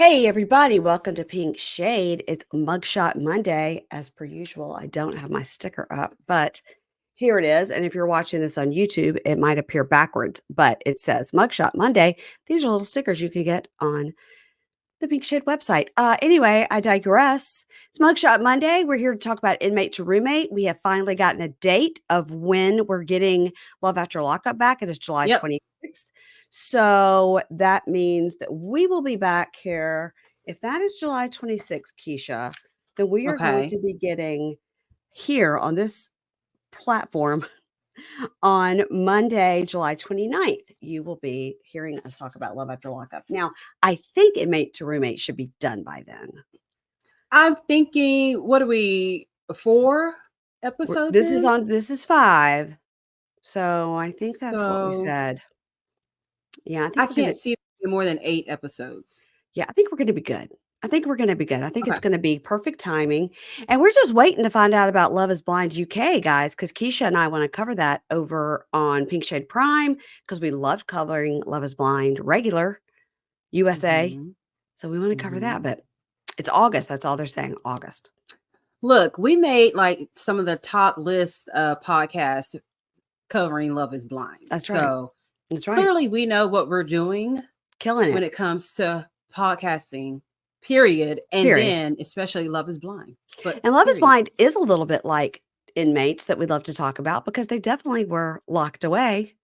Hey, everybody, welcome to Pink Shade. It's Mugshot Monday. As per usual, I don't have my sticker up, but here it is. And if you're watching this on YouTube, it might appear backwards, but it says Mugshot Monday. These are little stickers you can get on the Pink Shade website. Anyway, I digress. It's Mugshot Monday. We're here to talk about Inmate to Roommate. We have finally gotten a date of when we're getting Love After Lockup back. It is July Yep. 26th. So that means that we will be back here. If that is July 26th, Keisha, then we are going to Okay. be getting here on this platform on Monday, July 29th. You will be hearing us talk about Love After Lockup. Now, I think Inmate to Roommate should be done by then. I'm thinking, what are we, 4 episodes in? This is 5. So I think that's what we So said. Yeah, I I think we're gonna can't see it being more than 8 episodes. yeah, I think we're gonna be good. I think we're gonna be good. I think it's Okay. gonna be perfect timing. And we're just waiting to find out about Love is Blind UK, guys, because Keisha and I want to cover that over on Pink Shade Prime because we loved covering Love is Blind regular USA. Mhm. So we want to cover that, Mhm. but it's August. That's all they're saying, August. Look, we made like some of the top list podcasts covering Love is Blind. That's right. So That's right. clearly we know what we're doing Killing when it. it comes to podcasting, period. And Period. then especially Love is Blind. But And Love is period. Blind is a little bit like Inmates that we love to talk about because they definitely were locked away.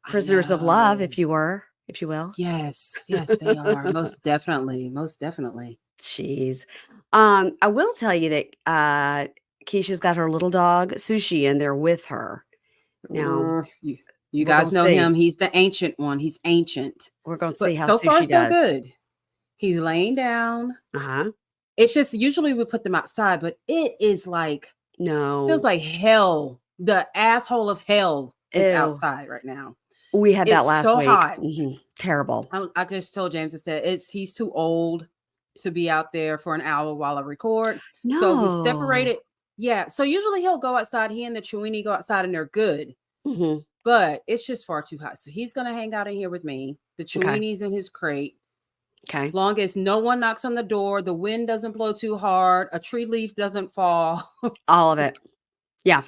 I Prisoners of love, know. if you will. Yes, yes, they are. Most definitely. Most definitely. Jeez. I will tell you that Keisha's got her little dog Sushi in there with her. Now You we're gonna guys know see. him. He's the ancient one. He's ancient. We're gonna see But how so far, Sushi so does. good. He's laying down. Uh-huh. It's just usually we put them outside, but it is like No. feels like hell. The asshole of hell is Ew. outside right now. We had that It's last so week. hot. Terrible. I just told James, I said he's too old to be out there for an hour while I record. So we've No. separated. Yeah. So usually he'll go outside. He and the Chewini go outside and they're good. Mm-hmm. But it's just far too hot. So he's going to hang out in here with me. The Okay. Chewini's in his crate. Okay. Long as no one knocks on the door, the wind doesn't blow too hard, a tree leaf doesn't fall. All of it. Yeah.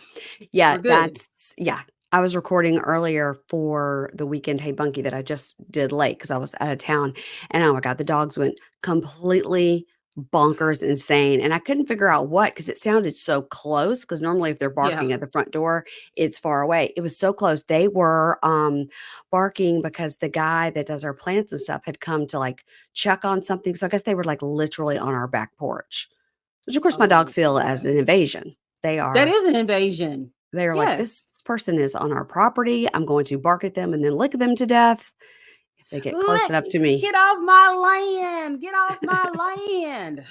Yeah. We're good. Yeah. I was recording earlier for the weekend Hey Bunky that I just did late because I was out of town. And oh my God, the dogs went completely bonkers insane. And I couldn't figure out what because it sounded so close. Because normally if they're barking Yeah. at the front door, it's far away. It was so close. They were barking because the guy that does our plants and stuff had come to like check on something. So I guess they were like literally on our back porch, which of course my dogs Oh, feel as okay. an invasion. They That are is an invasion. they are like, Yes. "This person is on our property. I'm going to bark at them and then lick them to death if they get close enough to me. Get off my land. Get off my land.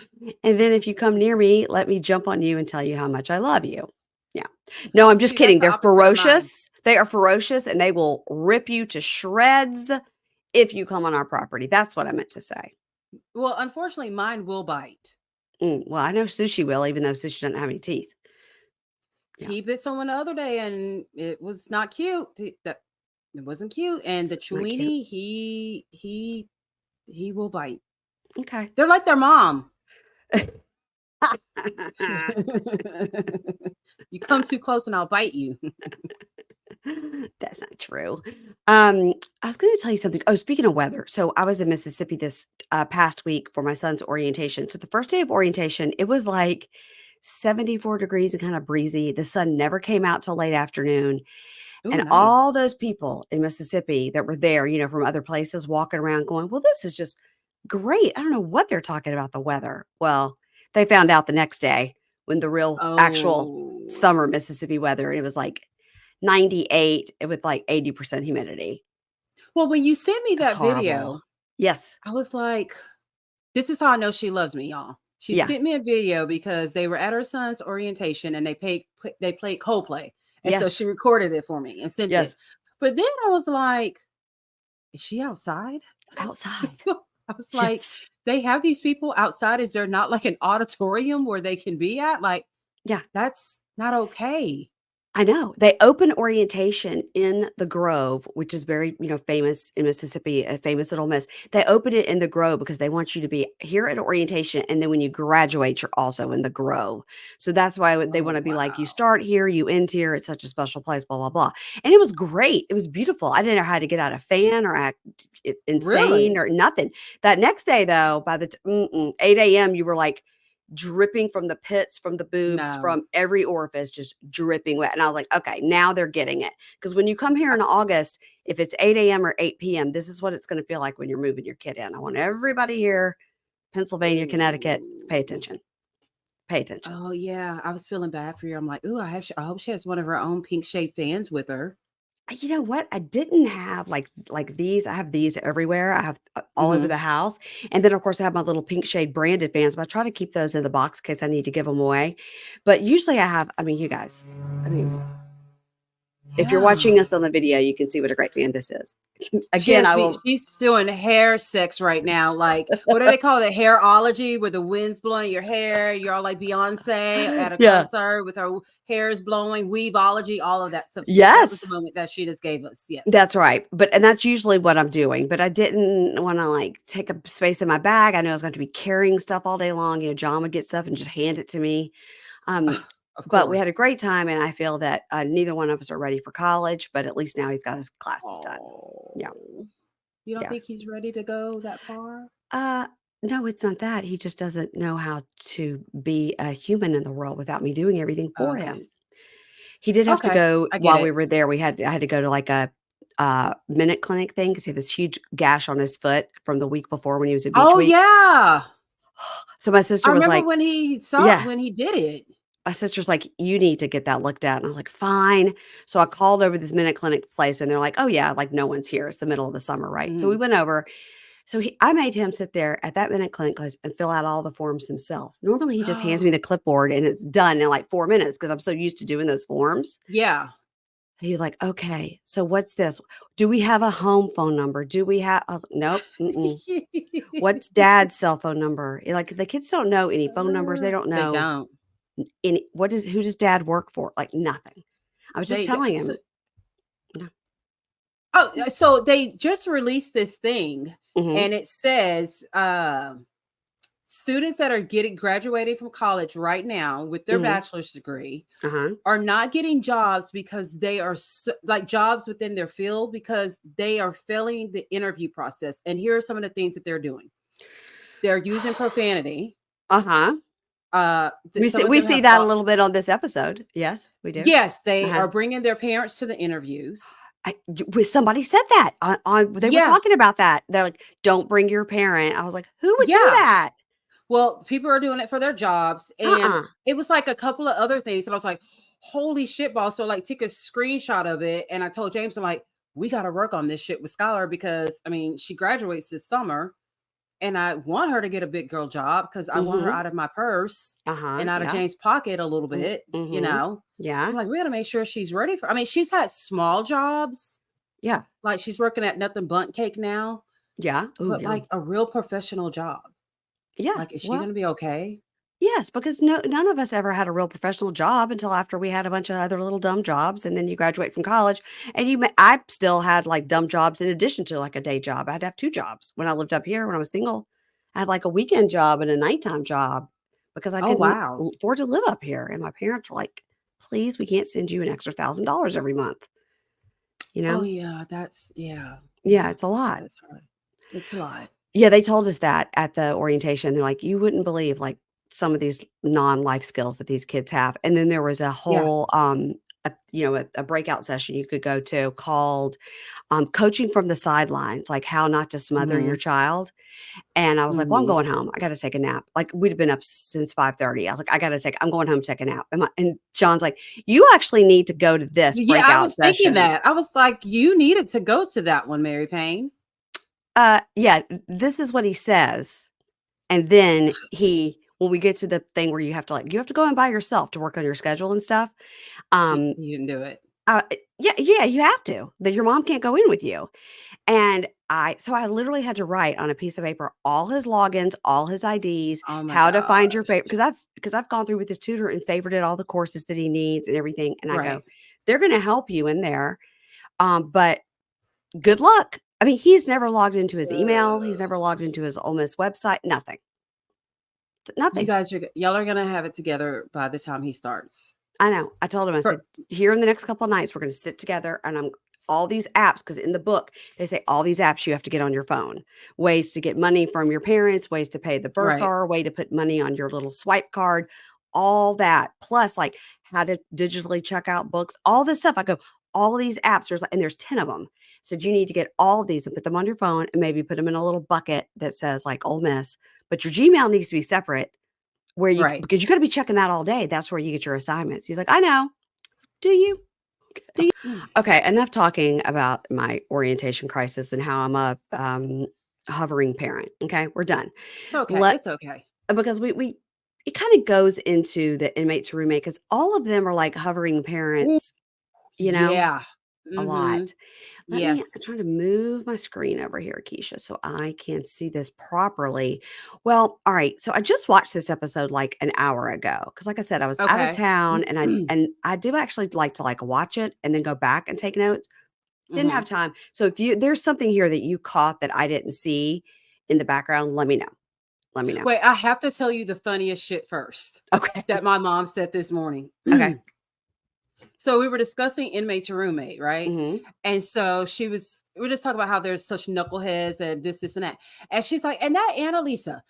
And then if you come near me, let me jump on you and tell you how much I love you." Yeah. No, I'm just See, that's kidding. the They're opposite of mine. ferocious. They are ferocious and they will rip you to shreds if you come on our property. That's what I meant to say. Well, unfortunately, mine will bite. Well, I know Sushi will, even though Sushi doesn't have any teeth. Yeah. He bit someone the other day and it was not cute. It wasn't cute. And the It's not cute. Chewini, he will bite. Okay. They're like their mom. You come too close and I'll bite you. That's not true. I was going to tell you something. Oh, speaking of weather. So I was in Mississippi this past week for my son's orientation. So the first day of orientation, it was like 74 degrees and kind of breezy. The sun never came out till late afternoon. Ooh, And all nice. those people in Mississippi that were there, from other places walking around going, well, this is just great. I don't know what they're talking about the weather. Well, they found out the next day when the real actual Oh. summer Mississippi weather, it was like 98 with like 80% humidity. Well, when you sent me It was that horrible. video, Yes. I was like, this is how I know she loves me, y'all. She Yeah. sent me a video because they were at her son's orientation and they played Coldplay. And so Yes. she recorded it for me and sent Yes. it. But then I was like, is she outside? Outside. I was like, Yes. they have these people outside. Is there not like an auditorium where they can be at? Like, Yeah. that's not okay. I know. They open orientation in the Grove, which is very, famous in Mississippi, a famous little miss. They open it in the Grove because they want you to be here at orientation, and then when you graduate, you're also in the Grove. So that's why they Oh, want to be like, you wow. start here, you end here. It's such a special place, blah, blah, blah. And it was great. It was beautiful. I didn't know how to get out a fan or act insane Really? or nothing. That next day, though, by the 8 a.m., you were like, dripping from the pits, from the boobs, No. from every orifice, just dripping wet. And I was like, okay, now they're getting it. Because when you come here I in August, if it's 8 a.m. or 8 p.m., this is what it's going to feel like when you're moving your kid in. I want everybody here, Pennsylvania, Connecticut, pay ooh. attention. Pay attention. Oh, yeah. I was feeling bad for you. I'm like, "Ooh, I hope she has one of her own pink shade fans with her." You know what? I didn't have like these. I have these everywhere. I have all over Mhm. the house. And then of course I have my little pink shade branded fans, but I try to keep those in the box in case I need to give them away. But usually you guys, I mean, if you're watching Yeah. us on the video, you can see what a great fan this is. She Again, has I me will she's doing hair sex right now, like, what do they call it? Hairology, where the wind's blowing your hair, you're all like Beyonce at a Yeah. concert with her hairs blowing, weaveology, all of that stuff. That was the Yes. moment that she just gave us, yes. That's right. And that's usually what I'm doing, but I didn't wanna, like, take up space in my bag. I knew I was going to be carrying stuff all day long. John would get stuff and just hand it to me. Um, Of but we had a course. great time, and I feel that, neither one of us are ready for college, but at least now he's got his classes done. Yeah. Oh. You don't Yeah. think he's ready to go that far? Uh, no, it's not that. He just doesn't know how to be a human in the world without me doing everything for Okay. him. He did have to Okay, go I get while we it. were there. I had to go to, like, a, minute clinic thing because he had this huge gash on his foot from the week before when he was at beach Oh, week. yeah. So my I sister was remember like, when yeah. when he did it. My sister's like, "You need to get that looked at." And I was like, "Fine." So I called over this minute clinic place, and they're like, "Oh, yeah, like, no one's here. It's the middle of the summer, right?" So we Mhm. went over. So I made him sit there at that minute clinic place and fill out all the forms himself. Normally, he just hands me the clipboard, and it's done in, like, 4 minutes because 'cause I'm so used to doing those forms. Yeah. He was like, "Okay, so what's this? Do we have a home phone number? Do we have?" I was like, "Nope, mm-mm. What's dad's cell phone number?" Like, the kids don't know any phone numbers. They don't They know don't. any who does dad work for? Like, nothing. I was just They d telling so him, no. so they just released this thing, Mhm, and it says, students that are getting graduating from college right now with their mhm, bachelor's degree uh-huh. are not getting jobs because they are like jobs within their field because they are failing the interview process. And here are some of the things that they're doing. They're using profanity. Uh-huh. Some of We them see have that a little bit on this episode. Yes, we do. yes, they Uh-huh. are bringing their parents to the interviews. Somebody said that on they were Yeah, talking about that. They're like, "Don't bring your parent." I was like, "Who would do yeah. that?" Well, people are doing it for their jobs, and Uh-uh. it was like a couple of other things, and I was like, "Holy shit, boss!" So, like, took a screenshot of it, and I told James, I'm like, "We got to work on this shit with Skylar because I mean, she graduates this summer, and I want her to get a big girl job because I want her Mhm. out of my purse Uh-huh. and out of Yeah. James' pocket a little Mm, bit, you mhm. know." I'm Yeah. like, "We got to make sure she's ready for." I mean, she's had small jobs, Yeah. like she's working at Nothing Bundt Cake now, Yeah. Ooh, but like yum. a real professional job. Yeah. Like, is she Well, gonna be okay? yes, because none of us ever had a real professional job until after we had a bunch of other little dumb jobs, and then you graduate from college, and I still had, like, dumb jobs in addition to, like, a day job. I had to have 2 jobs when I lived up here when I was single. I had, like, a weekend job and a nighttime job because I Oh, couldn't wow. afford to live up here, and my parents were like, "Please, we can't send you an extra $1,000 every month," you Oh, know? yeah, that's yeah, Yeah, it's a lot. that's hard. It's a lot. Yeah, they told us that at the orientation. They're like, "You wouldn't believe, like, some of these non-life skills that these kids have." And then there was a Yeah. whole, a breakout session you could go to called, "Coaching from the sidelines," like, how not to smother your Mhm, child. And I was like, "Well, I'm mhm. going home. I gotta take a nap." Like, we'd have been up since 5:30. I was like, I'm going home to take a nap." And John's like, "You actually need to go to this Yeah, I breakout was thinking session." that. I was like, "You needed to go to that one, Mary Payne." Yeah, this is what he says. And then when we get to the thing where you have to go in by yourself to work on your schedule and stuff, um, You didn't do it. yeah, you have to. That your mom can't go in with you. And I literally had to write on a piece of paper all his logins, all his IDs, Oh my how to find your gosh. favorite because I've gone through with his tutor and favorited all the courses that he needs and everything. And I go, Right. they're going to help you in there. But good luck. I mean, he's never logged into his email. He's never logged into his Ole Miss website. Nothing. You Nothing. guys y'all are gonna have it together by the time he starts. I know. I told him, I said, For, here in the next couple of nights, we're going to sit together and I'm all these apps, because in the book, they say all these apps you have to get on your phone. Ways to get money from your parents, ways to pay the right. bursar, way to put money on your little swipe card, all that. Plus, like how to digitally check out books, all this stuff. I go, all of these apps, there's 10 of them. So you need to get all of these and put them on your phone and maybe put them in a little bucket that says like Ole Miss. But your Gmail needs to be separate Right. because you got to be checking that all day. That's where you get your assignments. He's like, I know. Do you? Okay, enough talking about my orientation crisis and how I'm a hovering parent. Okay, we're done. It's okay. Let It's okay. because we it kind of goes into the inmate to roommate because all of them are like hovering Ooh, parents, yeah. a lot. Mm-hmm. I'm Yes. trying to move my screen over here, Keisha, so I can see this properly. Well, all right. So I just watched this episode like an hour ago because, like I said, I was out of Okay. town, and I do actually like to like watch it and then go back and take notes. Didn't hmm have time. So if there's something here that you caught that I didn't see in the background, let me know. Let me know. Wait, I have to tell you the funniest shit first Okay. that my mom said this morning. Okay. So we were discussing inmate to roommate, right? Hmm. And so we were just talking about how there's such knuckleheads and this and that. And she's like, and that Annalisa,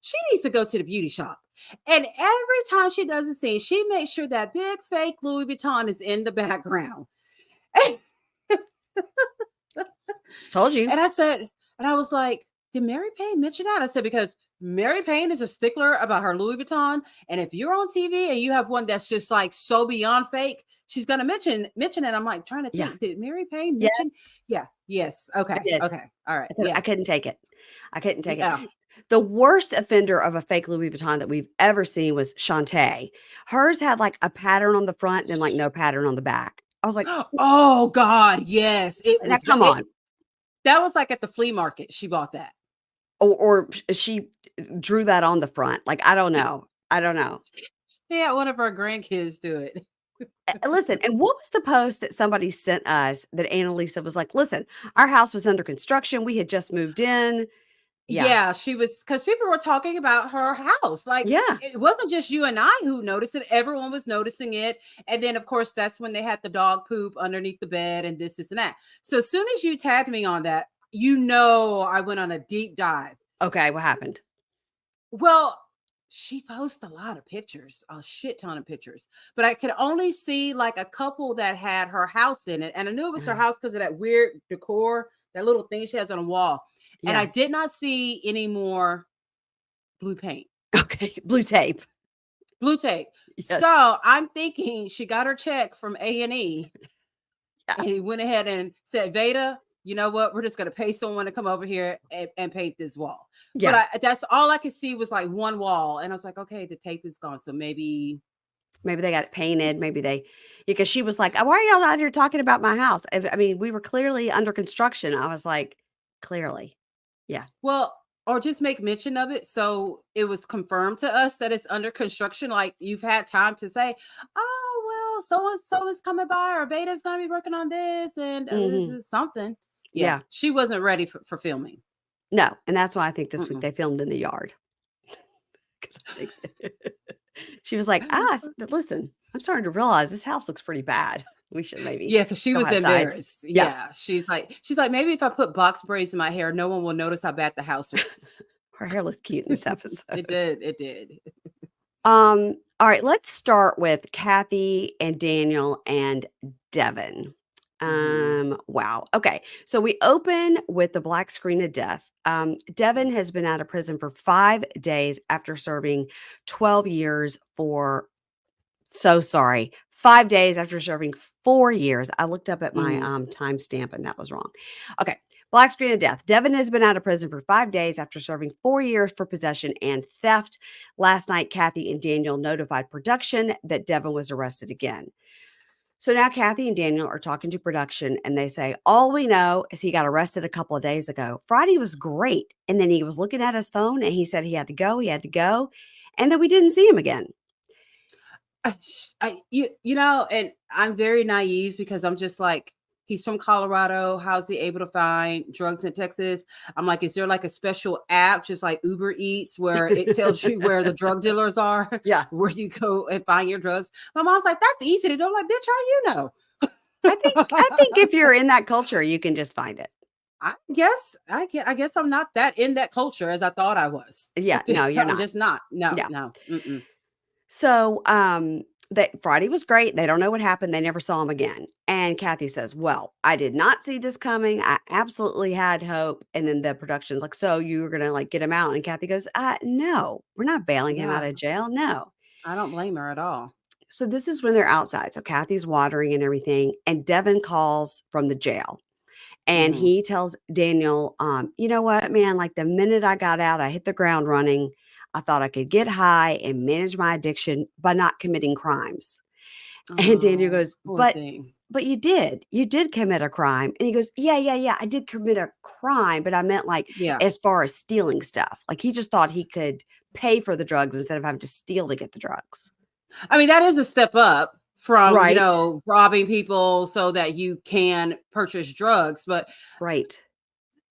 she needs to go to the beauty shop. And every time she does a scene, she makes sure that big fake Louis Vuitton is in the background. Told you. And I was like, did Mary Payne mention that? I said, because Mary Payne is a stickler about her Louis Vuitton. And if you're on TV and you have one that's just like so beyond fake, she's gonna mention it. I'm like trying to Yeah. think, did Mary Payne Yeah, mention? Yeah, yes. I Okay. did. Okay. All right. Yeah. I couldn't take it. I couldn't take it. Yeah. The worst offender of a fake Louis Vuitton that we've ever seen was Shantae. Hers had like a pattern on the front, then like no pattern on the back. I was like, Oh God, yes. It now was come on. that was like at the flea market. She bought that. Or she drew that on the front. Like, I don't know. I don't know. She had one of her grandkids do it. Listen, and what was the post that somebody sent us that Annalisa was like, listen, our house was under construction. We had just moved in. Yeah. Yeah, she was because people were talking about her house. Like Yeah. it wasn't just you and I who noticed it, everyone was noticing it. And then, of course, that's when they had the dog poop underneath the bed and this, and that. So as soon as you tagged me on that, I went on a deep dive. Okay. What happened? Well, she posts a lot of pictures, a shit ton of pictures, but I could only see like a couple that had her house in it. And I knew it was her Uh, house because of that weird decor, that little thing she has on a wall. And I yeah. did not see any more blue paint, Okay. Blue tape. blue tape. Yes. So I'm thinking she got her check from A&E Yeah. and he went ahead and said, Vada, you know what? We're just going to pay someone to come over here and paint this wall. But Yeah. that's all I could see was like one wall. And I was like, okay, the tape is gone. So maybe. Maybe they got it painted. Because she was like, why are y'all out here talking about my house? I mean, we were clearly under construction. I was like, clearly. Yeah. Well, or just make mention of it so it was confirmed to us that it's under construction. Like you've had time to say, oh, well, so and so is coming by, or Vada's going to be working on this, and this Hmm. is something. Yeah, Yeah. she wasn't ready for filming. No. And that's why I think this week Mm-mm. they filmed in the yard. 'Cause I think she was like, listen, I'm starting to realize this house looks pretty bad. We should maybe Yeah, because she go was outside. embarrassed. Yeah. Yeah, she's like, maybe if I put box braids in my hair, no one will notice how bad the house was. Her hair looks cute in this episode. It did. All right, let's start with Cathy and Daniel and Deven. Mhm. Wow. Okay. So we open with the black screen of death. Deven has been out of prison for 5 days after serving 12 years for, so sorry, 5 days after serving 4 years. I looked up at my Mhm. timestamp and that was wrong. Okay. Black screen of death. Deven has been out of prison for 5 days after serving 4 years for possession and theft. Last night, Cathy and Daniel notified production that Deven was arrested again. So now Cathy and Daniel are talking to production and they say, all we know is he got arrested a couple of days ago. Friday was great. And then he was looking at his phone and he said he had to go. He had to go. And then we didn't see him again. You know, and I'm very naive because I'm just like, he's from Colorado. How's he able to find drugs in Texas? I'm like, is there like a special app, just like Uber Eats, where it tells you where the drug dealers are? Yeah. Where you go and find your drugs. My mom's like, that's easy to do. I'm like, bitch, how you know? I think if you're in that culture, you can just find it. I guess I'm not that in that culture as I thought I was. Yeah, no, you're I'm not. just not. No, Yeah. no. Mm-mm. So, that Friday was great. They don't know what happened. They never saw him again. And Cathy says, well, I did not see this coming. I absolutely had hope. And then the production's like, so you were going to like get him out. And Cathy goes, no, we're not bailing him out Yeah, of jail. No. I don't blame her at all. So this is when they're outside. So Cathy's watering and everything. And Deven calls from the jail. And Mm-hmm. he tells Daniel, you know what, man, like the minute I got out, I hit the ground running. I thought I could get high and manage my addiction by not committing crimes. And Daniel Oh, goes, poor thing. but you did commit a crime. And he goes, yeah. I did commit a crime, but I meant like Yeah. as far as stealing stuff. Like he just thought he could pay for the drugs instead of having to steal to get the drugs. I mean, that is a step up from, Right. robbing people so that you can purchase drugs. But Right.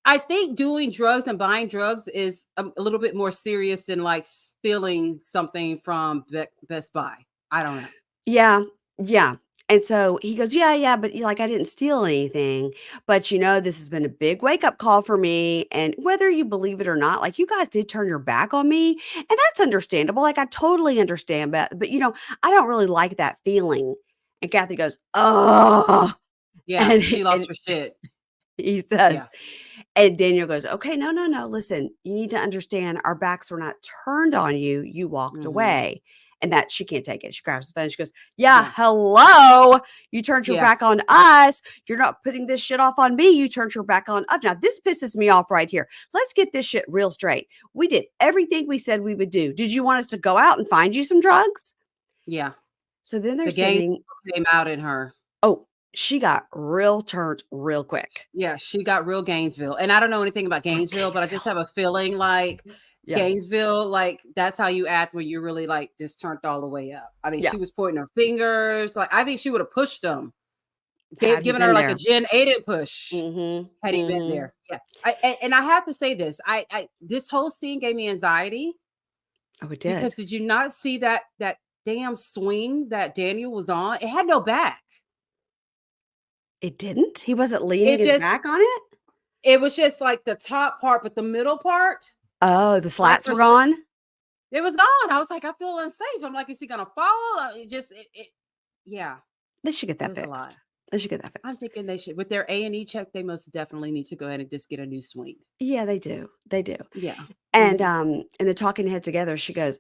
I think doing drugs and buying drugs is a little bit more serious than like stealing something from Best Buy. I don't know. Yeah, yeah. And so he goes, yeah, but like I didn't steal anything. But this has been a big wake up call for me. And whether you believe it or not, like you guys did turn your back on me. And that's understandable. Like I totally understand. But I don't really like that feeling. And Cathy goes, oh, Yeah, and, she lost and her shit. he Yeah. says, and Daniel goes, okay, no. Listen, you need to understand our backs were not turned on you. You walked Hmm. away. And that she can't take it. She grabs the phone. She goes, yeah, Yeah. hello. You turned your Yeah. back on us. You're not putting this shit off on me. You turned your back on us. Now, this pisses me off right here. Let's get this shit real straight. We did everything we said we would do. Did you want us to go out and find you some drugs? Yeah. So then they're The gang sitting. came out in her. Oh, she got real turned real quick. Yeah, she got real Gainesville. And I don't know anything about Real Gainesville, but I just Gainesville. have a feeling like Yeah. Gainesville, like that's how you act when you're really like just turned all the way up. I mean, Yeah. she was pointing her fingers. Like I think she would have pushed them, Had he given her been like a there. Gen Aiden push Mm-hmm. had he been Mm-hmm. there. Yeah. And I have to say this. I this whole scene gave me anxiety Oh, it because did. did you not see that damn swing that Daniel was on? It had no back. It didn't? He wasn't leaning It his just back on it? it was just like the top part, but the middle part, Oh, the like slats for were gone? it was gone. I was like, I feel unsafe. I'm like, is he gonna fall? Yeah, They should get it that was a lot. fixed. They should get that I'm fixed. thinking they should, with their A&E check, they most definitely need to go ahead and just get a new swing. Yeah, they do. They do. Yeah. And, Mhm. in the talking head together, she goes,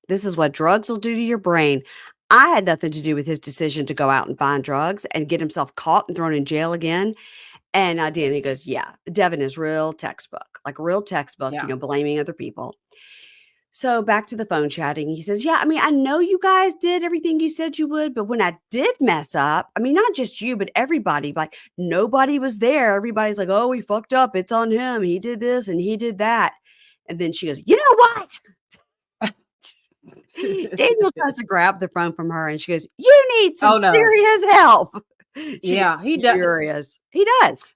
"This is what drugs will do to your brain." I had nothing to do with his decision to go out and find drugs and get himself caught and thrown in jail again. And, Danny goes, "Yeah, Devin is real textbook, like real textbook, Yeah. blaming other people." So back to the phone chatting. He says, yeah, I mean, I know you guys did everything you said you would, but when I did mess up, I mean, not just you, but everybody, like nobody was there. Everybody's like, oh, he fucked up. It's on him. He did this and he did that. And then she goes, you know what? Daniel tries to grab the phone from her and she goes, you need some Oh no. serious help. She's Yeah, he does. furious. He does.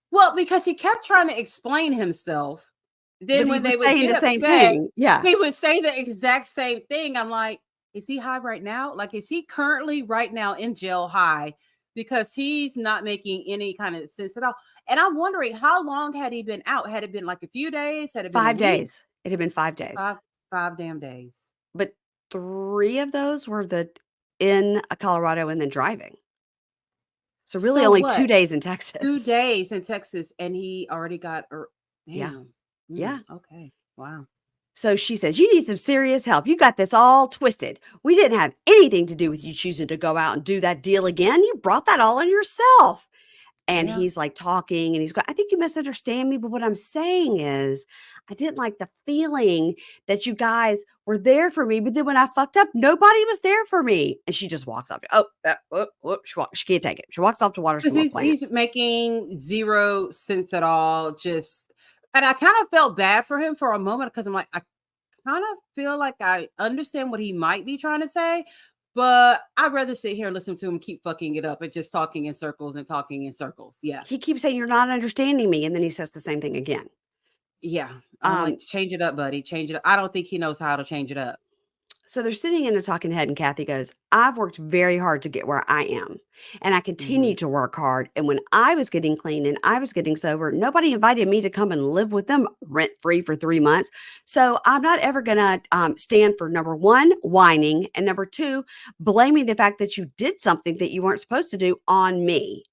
Well, because he kept trying to explain himself. But Then he when they was would saying get the same upset, thing. Yeah. he would say the exact same thing. I'm like, is he high right now? Like, is he currently right now in jail high? Because he's not making any kind of sense at all. And I'm wondering, how long had he been out? Had it been like a few days? Had it been a 5 week? days. It had been 5 days. Five damn days. But 3 of those were in Colorado and then driving. So really So only 2 what? days in 2 Texas. days in Texas, and he already got Yeah. damn. Yeah. Okay. Wow. So she says, "You need some serious help. You got this all twisted. We didn't have anything to do with you choosing to go out and do that deal again. You brought that all on yourself." And Yeah. he's like talking and he's going, I think you misunderstand me. But what I'm saying is, I didn't like the feeling that you guys were there for me. But then when I fucked up, nobody was there for me. And she just walks off. She can't take it. She walks off to water some Because more he's plants. making zero sense at all. Just, and I kind of felt bad for him for a moment because I'm like, I kind of feel like I understand what he might be trying to say, but I'd rather sit here and listen to him keep fucking it up and just talking in circles and talking in circles. Yeah. He keeps saying, you're not understanding me. And then he says the same thing again. Yeah. I'm Um, like, change it up, buddy. Change it up. I don't think he knows how to change it up. So they're sitting in a talking head, and Cathy goes, I've worked very hard to get where I am, and I Hmm. continue to work hard. And when I was getting clean and I was getting sober, nobody invited me to come and live with them rent free for 3 months. So I'm not ever going to stand for number one, whining, and number two, blaming the fact that you did something that you weren't supposed to do on me.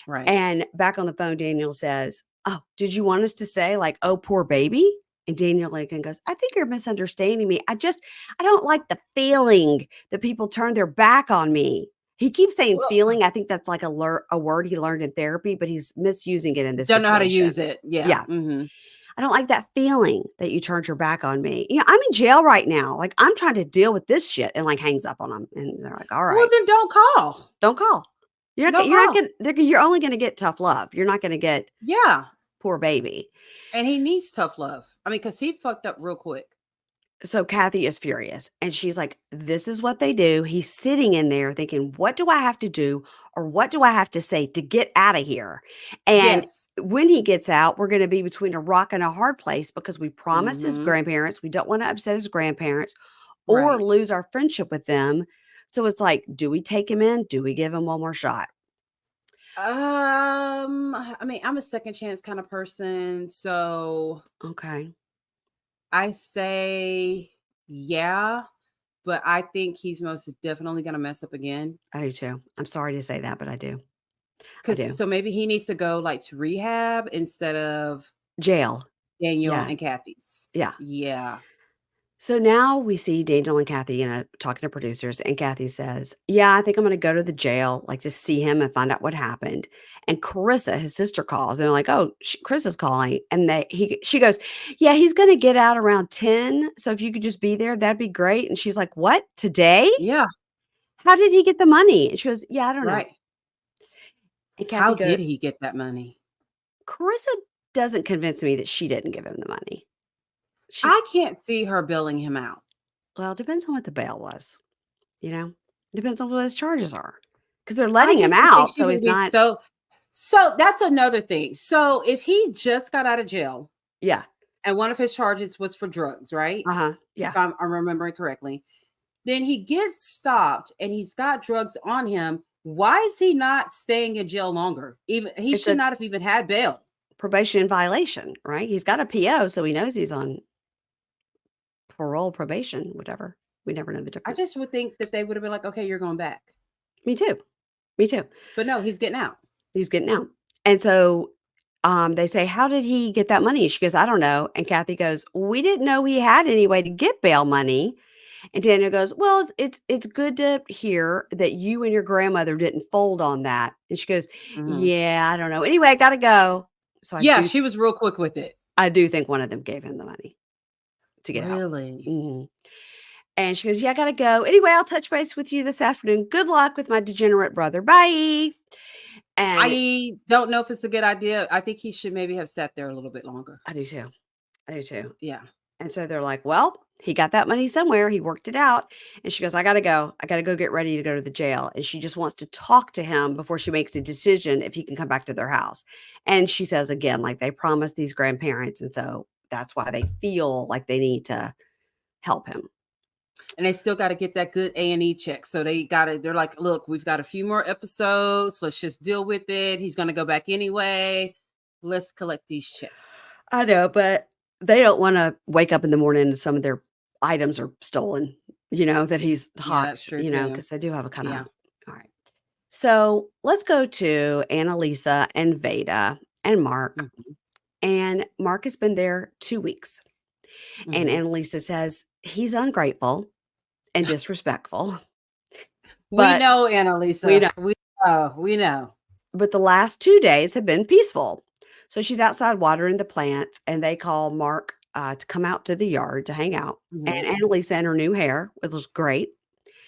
Right. And back on the phone, Daniel says, oh, did you want us to say, like, oh, poor baby? And Daniel Lincoln goes, I think you're misunderstanding me. I don't like the feeling that people turn their back on me. He keeps saying Well, feeling. I think that's like a word he learned in therapy, but he's misusing it in this don't know how to use situation. it. Yeah. Yeah. Hmm. I don't like that feeling that you turned your back on me. I'm in jail right now. Like, I'm trying to deal with this shit, and like hangs up on them. And they're like, all Well, right, then don't call. don't call. Don't You're not call. gonna, you're only going to get tough love. You're not going to get Yeah. poor baby. And he needs tough love. I mean, because he fucked up real quick. So Cathy is furious and she's like, this is what they do. He's sitting in there thinking, what do I have to do or what do I have to say to get out of here? And Yes. when he gets out, we're going to be between a rock and a hard place because we promised his Hmm. grandparents, we don't want to upset his grandparents or Right. lose our friendship with them. So it's like, do we take him in? Do we give him one more shot? I mean, I'm a second chance kind of person, so Okay. I say yeah, but I think he's most definitely gonna mess up again. I do too. I'm sorry to say that, but I do. I Cause do. so maybe he needs to go like to rehab instead of Jail. Daniel Yeah. and Kathy's. Yeah. Yeah. So now we see Daniel and Cathy talking to producers, and Cathy says, yeah, I think I'm going to go to the jail, like to see him and find out what happened. And Carissa, his sister, calls, and they're like, oh, Chris is calling. And she goes, yeah, he's going to get out around 10. So if you could just be there, that'd be great. And she's like, what? Today? Yeah. How did he get the money? And she goes, yeah, I don't know. Right. And How Cathy goes, did he get that money? Carissa doesn't convince me that she didn't give him the money. She, I can't see her billing him out. well, it depends on what the bail was. You know, depends on what his charges are because they're I letting him just would think out. she So would he's be not, so that's another thing. So if he just got out of jail yeah. and one of his charges was for drugs, right? Uh-huh. If Yeah. I'm remembering correctly, then he gets stopped and he's got drugs on him. Why is he not staying in jail longer? Even he It's should a not have even had bail. probation violation, right? He's got a PO, so he knows he's on parole, probation, whatever. We never know the I difference. just would think that they would have been like, okay, you're going back. Me too. Me too. But no, he's getting out. He's getting out. And so they say, how did he get that money? She goes, I don't know. And Cathy goes, we didn't know he had any way to get bail money. And Daniel goes, well, it's good to hear that you and your grandmother didn't fold on that. And she goes, Mhm. yeah, I don't know. Anyway, I gotta go. So Yeah, she was real quick with it. I do think one of them gave him the money to get out. Really? Mhm. And she goes, yeah, I gotta go. Anyway, I'll touch base with you this afternoon. Good luck with my degenerate brother. Bye. And I don't know if it's a good idea. I think he should maybe have sat there a little bit longer. I do too. I do too. Yeah. And so they're like, well, he got that money somewhere. He worked it out. And she goes, I got to go. I got to go get ready to go to the jail. And she just wants to talk to him before she makes a decision if he can come back to their house. And she says again, like they promised these grandparents. And so that's why they feel like they need to help him. And they still got to get that good A&E check. So they're like, look, we've got a few more episodes. Let's just deal with it. He's going to go back anyway. Let's collect these checks. I know, but they don't want to wake up in the morning and some of their items are stolen, that he's Yeah, that's hawked, true too. because they do have a kind of, Yeah. all right. So let's go to Annalisa and Vada and Mark. Mhm. And Mark has been there 2 weeks. And Mhm. Annalisa says he's ungrateful and disrespectful. We But know, we Annalisa. know, We know. but the last 2 days have been peaceful. So she's outside watering the plants, and they call Mark to come out to the yard to hang out. And Mhm. Annalisa in her new hair, which looks great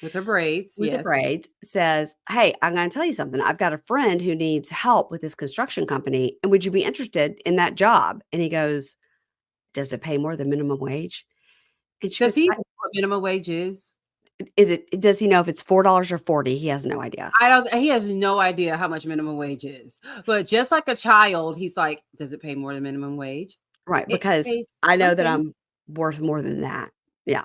With her braids, with the yes. braids, says, "Hey, I'm going to tell you something. I've got a friend who needs help with his construction company, and would you be interested in that job?" And he goes, "Does it pay more than minimum wage?" And she Does goes, he know what minimum wage is? "Is it? Does he know if it's $4 or 40?" He has no idea. I don't he has no idea how much minimum wage is. But just like a child, he's like, "Does it pay more than minimum wage?" Right, It because pays I know that something. I'm worth more than that. Yeah.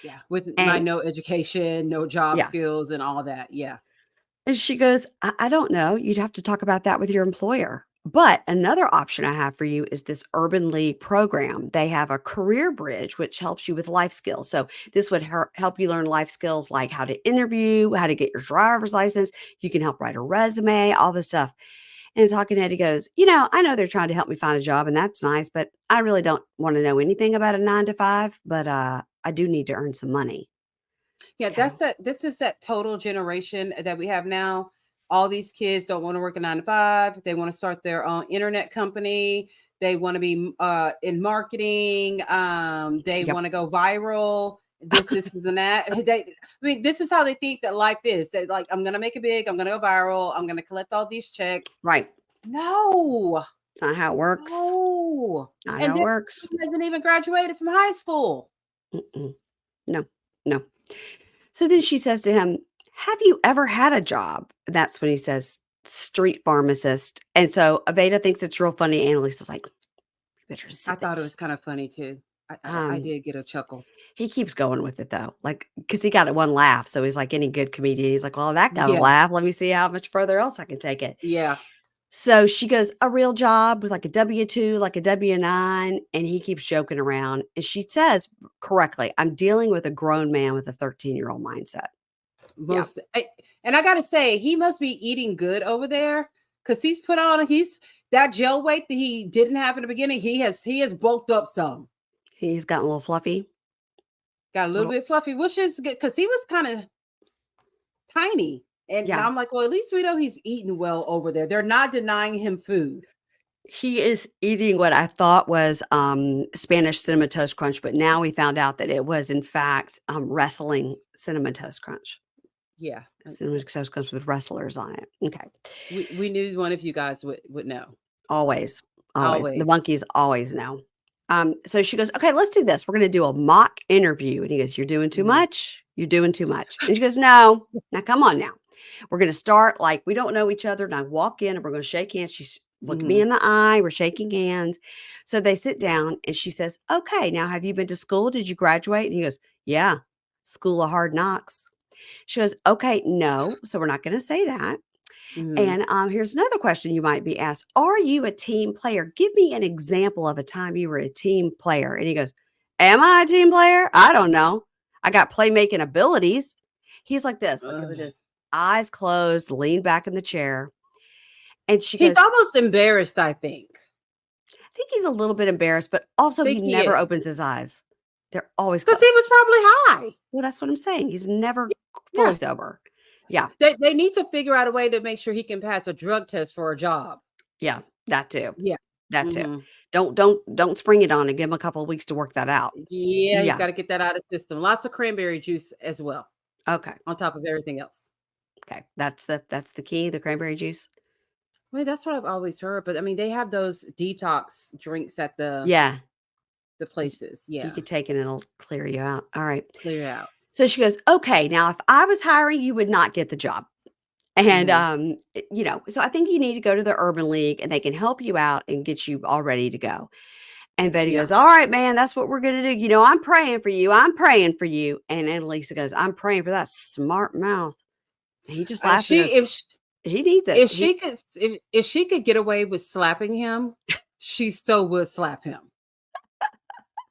Yeah, with my And no education, no job yeah. skills, and all that. Yeah. And she goes, I don't know. You'd have to talk about that with your employer. But another option I have for you is this Urban League program. They have a career bridge, which helps you with life skills. So this would help you learn life skills like how to interview, how to get your driver's license. You can help write a resume, all this stuff. And talking to Eddie goes, I know they're trying to help me find a job, and that's nice, but I really don't want to know anything about a 9 to 5, but I do need to earn some money. Yeah, Okay. this is that total generation that we have now. All these kids don't want to work a 9 to 5. They want to start their own internet company. They want to be in marketing. They Yep. want to go viral. This and that. This is how they think that life is. They like, I'm gonna make it big. I'm gonna go viral. I'm gonna collect all these checks. Right. No, It's not how it works. no. Not And how it then works. he hasn't even graduated from high school. Mm-mm. No, no. So then she says to him, "Have you ever had a job?" And that's when he says, "Street pharmacist." And so Aveda thinks it's real funny. Annalisa's like, "You better I zip thought it it." was kind of funny too. I Um, did get a chuckle. he keeps going with it though, like, because he got it one laugh. So he's like any good comedian. He's like, "Well, that got a Yeah, laugh. Let me see how much further else I can take it." yeah. So she goes, "A real job with like a W-2, like a W-9." And he keeps joking around. And she says correctly, "I'm dealing with a grown man with a 13-year-old mindset." Yeah. And I gotta say, he must be eating good over there because he's that gel weight that he didn't have in the beginning. He has bulked up some, He's gotten a little fluffy. got a little Little bit fluffy, which is good because he was kind of tiny. And yeah. I'm like, well, at least we know he's eating well over there. They're not denying him food. He is eating what I thought was, Spanish Cinnamon Toast Crunch, but now we found out that it was, in fact, wrestling Cinnamon Toast Crunch. Yeah, Cinnamon Toast Crunch with wrestlers on it. Okay. we knew one of you guys would know. Always, always. The Always. monkeys always know. So she goes, "Okay, let's do this. We're gonna do a mock interview." And he goes, "You're doing too Mhm. much. You're doing too much." And she goes, "No. Now come on now. We're gonna start like we don't know each other. And I walk in and we're gonna shake hands." She's looking me Mhm. in the eye. We're shaking hands. So they sit down and she says, "Okay, now have you been to school? Did you graduate?" And he goes, "Yeah, School of Hard Knocks." She goes, "Okay, no. So we're not gonna say that." Mhm. And here's another question you might be asked: Are you a team player? Give me an example of a time you were a team player. And he goes, "Am I a team player? I don't know. I got playmaking abilities." He's like this, like with Ugh. his eyes closed, leaned back in the chair. And she He's goes, almost embarrassed, I think. "I think he's a little bit embarrassed, but also he Think he never is. opens his eyes. They're always Because he was closed." probably high. Well, that's what I'm saying. He's never fully Yeah. sober. Yeah. They need to figure out a way to make sure he can pass a drug test for a job. Yeah. That too. Yeah. That too. Mhm. Don't spring it on and give him a couple of weeks to work that out. Yeah, he's Yeah. gotta get that out of his system. Lots of cranberry juice as well, Okay. on top of everything else. Okay. That's the key, the cranberry juice? I mean, that's what I've always heard, but I mean, they have those detox drinks at Yeah. the Y places. you Yeah, could take it and it'll clear you out. Alright. clear out. So she goes, "Okay, now if I was hiring, you would not get the job." And, Mhm. so I think you need to go to the Urban League and they can help you out and get you all ready to go. And Betty Yeah. goes, "All right, man, that's what we're gonna do. I'm praying for you. I'm praying for you." And Annalisa goes, "I'm praying for that smart mouth." And he just laughs and She goes, "He needs it." if she could get away with slapping him, she so would slap him.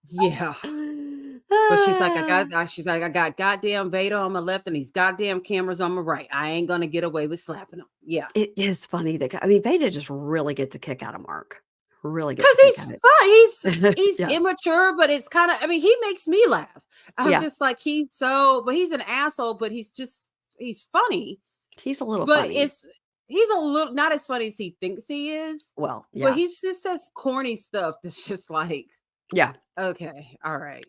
Yeah. But she's like, Ah. I got goddamn Vader on my left and these goddamn cameras on my right. I ain't gonna get away with slapping him. Yeah. It is funny that I mean, Veda just really gets a kick out of Mark. Really gets Cause a kick he's out of fun. it. He's Yeah. immature, but it's kind of, I mean, he makes me laugh. I'm Yeah. just like, but he's an asshole, but he's funny. He's a little But funny. he's a little not as funny as he thinks he is, Well, but yeah. he just says corny stuff that's just like, Yeah. okay, all right.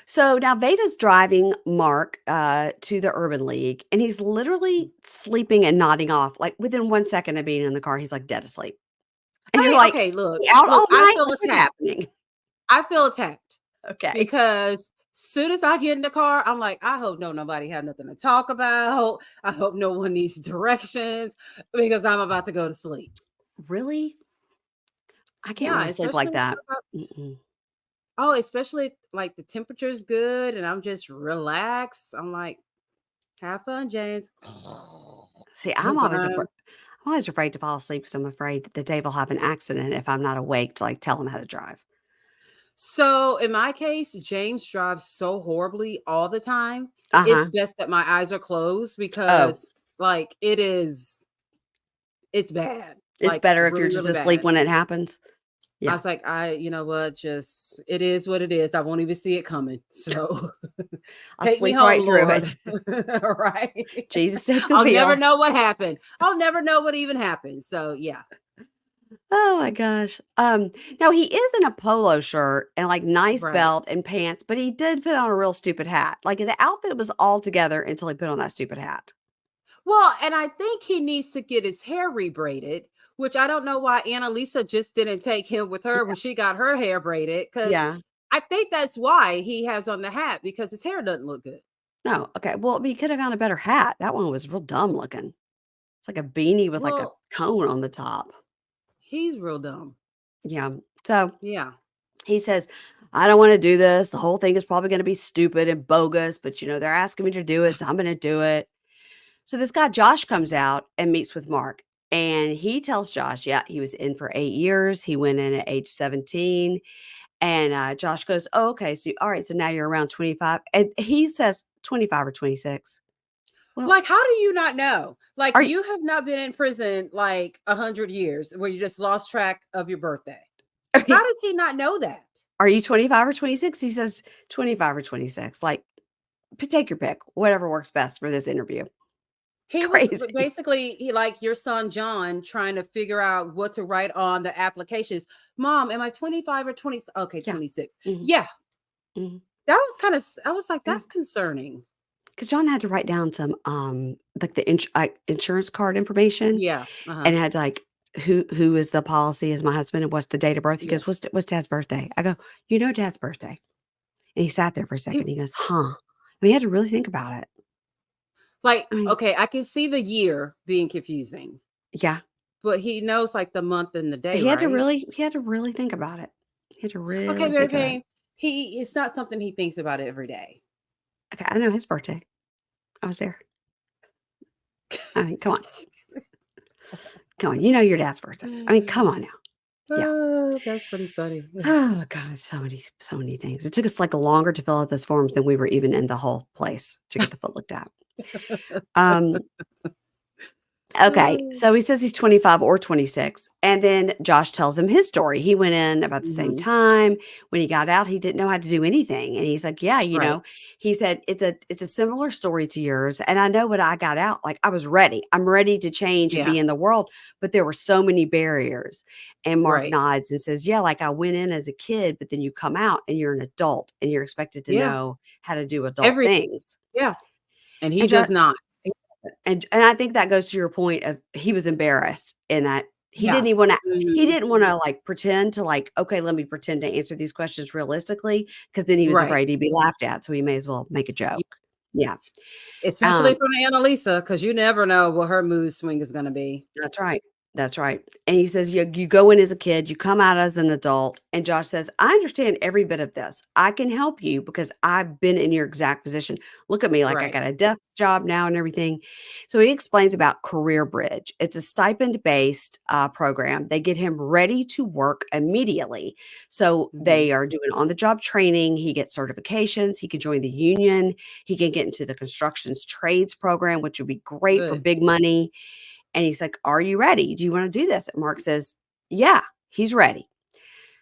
So now Veda's driving Mark to the Urban League, and he's literally sleeping and nodding off. Like within 1 second of being in the car, he's like dead asleep. And you're Hey, like, okay, look, "You out look, all I night? feel Like, what's attacked. happening?" I feel attacked Okay. because soon as I get in the car, I'm like, I hope nobody have nothing to talk about. I hope no one needs directions because I'm about to go to sleep. Really? I can't Yeah, really sleep like especially that. Mm-mm. especially if like the temperature's good and I'm just relaxed. I'm like, have fun, James. See, 'Cause I'm always afraid to fall asleep because I'm afraid that Dave will have an accident if I'm not awake to, like, tell him how to drive. So in my case, James drives so horribly all the time. It's Uh-huh. best that my eyes are closed Oh, because like it's bad. it's Like better if you're really, just really asleep bad. when it happens? I Yeah. was like, you know what, just it is what it is. I won't even see it coming. So I'll take me sleep home, right through Lord. it. Right. Jesus, take the I'll never wheel. know what happened. I'll never know what even happened. So yeah. Oh my gosh. Now he is in a polo shirt and, like, nice Right. belt and pants, but he did put on a real stupid hat. Like, the outfit was all together until he put on that stupid hat. Well, and I think he needs to get his hair rebraided, which I don't know why Annalisa just didn't take him with her when she got her hair braided. Because Yeah. I think that's why he has on the hat because his hair doesn't look good. No, okay. Well, I mean, he could have found a better hat. That one was real dumb looking. It's like a beanie with, like, a Well, cone on the top. he's real dumb. Yeah. So Yeah. he says, "I don't wanna do this. The whole thing is probably gonna be stupid and bogus, but, they're asking me to do it, so I'm gonna do it." So this guy Josh comes out and meets with Mark, and he tells Josh, yeah, he was in for 8 years. He went in at age 17, and, Josh goes, "Oh, okay, so alright, so now you're around 25," and he says 25 or 26. Well, Like, how do you not know? Like, are you you have not been in prison like 100 years where you just lost track of your birthday. I How mean, does he not know that? "Are you 25 or 26?" He says, "25 or 26." Like, p take your pick, whatever works best for this interview. He was Crazy. basically like your son John trying to figure out what to write on the applications. Mom, am I 25 or 20? Okay, Yeah. 26. Mhm, Yeah, mhm. that was kind of, I was like, Yeah. that's concerning. 'Cause John had to write down some, like, the insurance card information, Yeah. Uh-huh. and had, like, who is the policy as my husband and what's the date of birth. He Yeah. goes, "What's dad's birthday?" I go, "You know dad's birthday." And he sat there for a He second. He goes, "Huh." I mean, he had to really think about it. like, I mean, okay, I can see the year being confusing, yeah. but he knows like the month and the day, right? He had to really think about it. He had to Okay, really Mary think about it. Payne, it's not something he thinks about every day. Okay, I know his birthday. I was there. I mean, come on. Come on. You know your dad's birthday. I mean, come on now. Yeah. Oh, that's pretty funny. Oh god, so many things. It took us, like, longer to fill out those forms than we were even in the whole place to get the foot looked at. Um, okay, so he says he's 25 or 26, and then Josh tells him his story. He went in about the same Mhm. time. When he got out, he didn't know how to do anything, and he's like, "Yeah, Right. he said, "It's a similar story to yours, and I know when I got out, like, I was ready. I'm ready to change and Yeah. be in the world, but there were so many barriers." And Mark Right. nods and says, "Yeah, like, I went in as a kid, but then you come out and you're an adult, and you're expected to Yeah. know how to do adult Every things." yeah. And he And Jo does not. and I think that goes to your point of he was embarrassed in that Yeah. he Mhm. didn't wanna, like, pretend to, like, "Okay, let me pretend to answer these questions realistically," because then he was Right. afraid he'd be laughed at, so he may as well make a Ye joke. Yeah. especially Um from Annalisa, because you never know what her mood swing is gonna be. That's right. That's right. And he says, you go in as a kid, you come out as an adult. And Josh says, I understand every bit of this. I can help you because I've been in your exact position. Look at me, like I Right. got a desk job now and everything. So he explains about Career Bridge. It's a stipend based program. They get him ready to work immediately. So Mhm. they are doing on the job training. He gets certifications. He can join the union. He can get into the constructions trades program, which would be great for Good. big money. And he's like, "Are you ready? Do you wanna do this?" And Mark says, "Yeah, he's ready."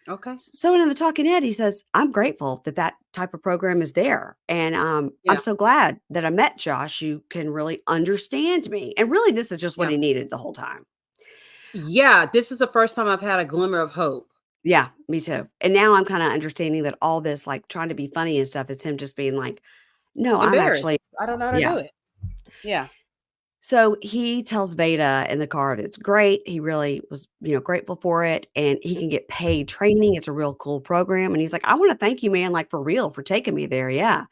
Okay. So in the talking head, he says, I'm grateful that that type of program is there. And I'm Yeah. so glad that I met Josh. You can really understand me. And really, this is just what Yeah. he needed the whole time. Yeah. This is the first time I've had a glimmer of hope. Yeah, me too. And now I'm kind of understanding that all this, like trying to be funny and stuff, is him just being like, no, I'm Embarrassed. actually, I don't know how to yeah. do it. Yeah. So he tells Veda in the car that it's great. He really was, grateful for it, and he can get paid training. It's a real cool program. And he's like, I want to thank you, man, like for real, for taking me there. Yeah.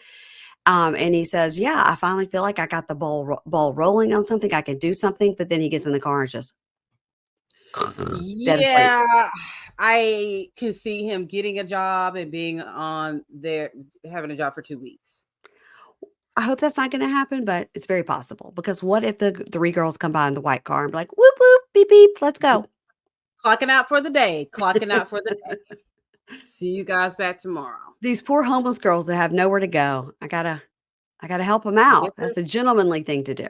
And he says, yeah, I finally feel like I got the ball rolling on something. I can do something. But then he gets in the car and just dead asleep. Yeah. I can see him getting a job and being on there, having a job for 2 weeks. I hope that's not going to happen, but it's very possible, because what if the three girls come by in the white car and be like, whoop, whoop, beep, beep, let's go. Clocking out for the day. Clocking out for the day. See you guys back tomorrow. These poor homeless girls that have nowhere to go. I gotta help them I out. guess That's the gentlemanly thing to do.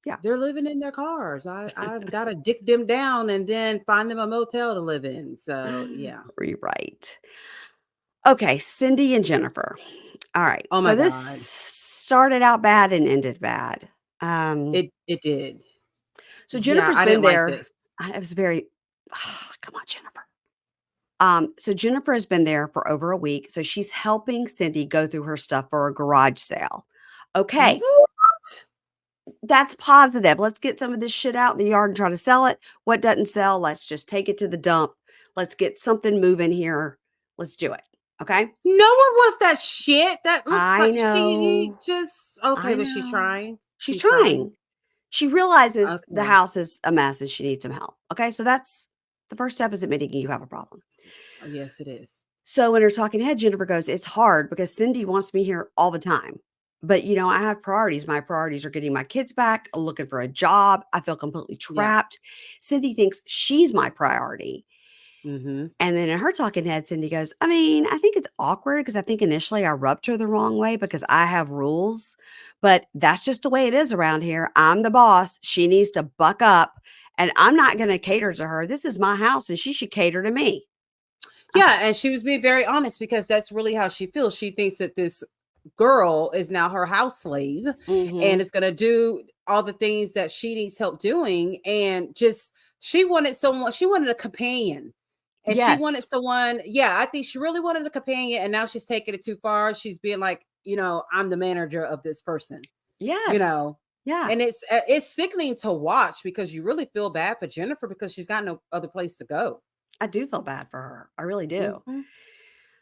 Yeah. they're living in their cars. I've got to dick them down and then find them a motel to live in. So yeah. Rewrite. Okay, Cyndi and Jennifer. All right. Oh So my this God. started out bad and ended bad. It did. So Yeah, Jennifer's I been didn't like there. this. I was very come on, Jennifer. So Jennifer has been there for over a week. So she's helping Cyndi go through her stuff for a garage sale. Okay, What? that's positive. Let's get some of this shit out in the yard and try to sell it. What doesn't sell, let's just take it to the dump. Let's get something moving here. Let's do it. Okay. No one wants that shit. That looks I like she know. just okay, I but she's know. trying. She's She's trying. trying. She realizes the Okay. house is a mess and she needs some help. Okay. So that's the first step, is admitting you have a problem. Oh, yes, it is. So in her talking head, Jennifer goes, it's hard because Cyndi wants me here all the time. But, I have priorities. My priorities are getting my kids back, looking for a job. I feel completely Yeah. trapped. Cyndi thinks she's my priority. Mhm. And then in her talking head, Cyndi goes, I mean, I think it's awkward because I think initially I rubbed her the wrong way because I have rules, but that's just the way it is around here. I'm the boss. She needs to buck up, and I'm not going to cater to her. This is my house and she should cater to me. Okay. Yeah, and she was being very honest because that's really how she feels. She thinks that this girl is now her house slave and Mm-hmm. is going to do all the things that she needs help doing, and just she wanted a companion. And she wanted Yes. someone, yeah, I think she really wanted a companion, and now she's taking it too far. She's being like, I'm the manager of this person, you Yes. know. Yeah. And it's sickening to watch because you really feel bad for Jennifer because she's got no other place to go. I do feel bad for her. I really do. Mhm.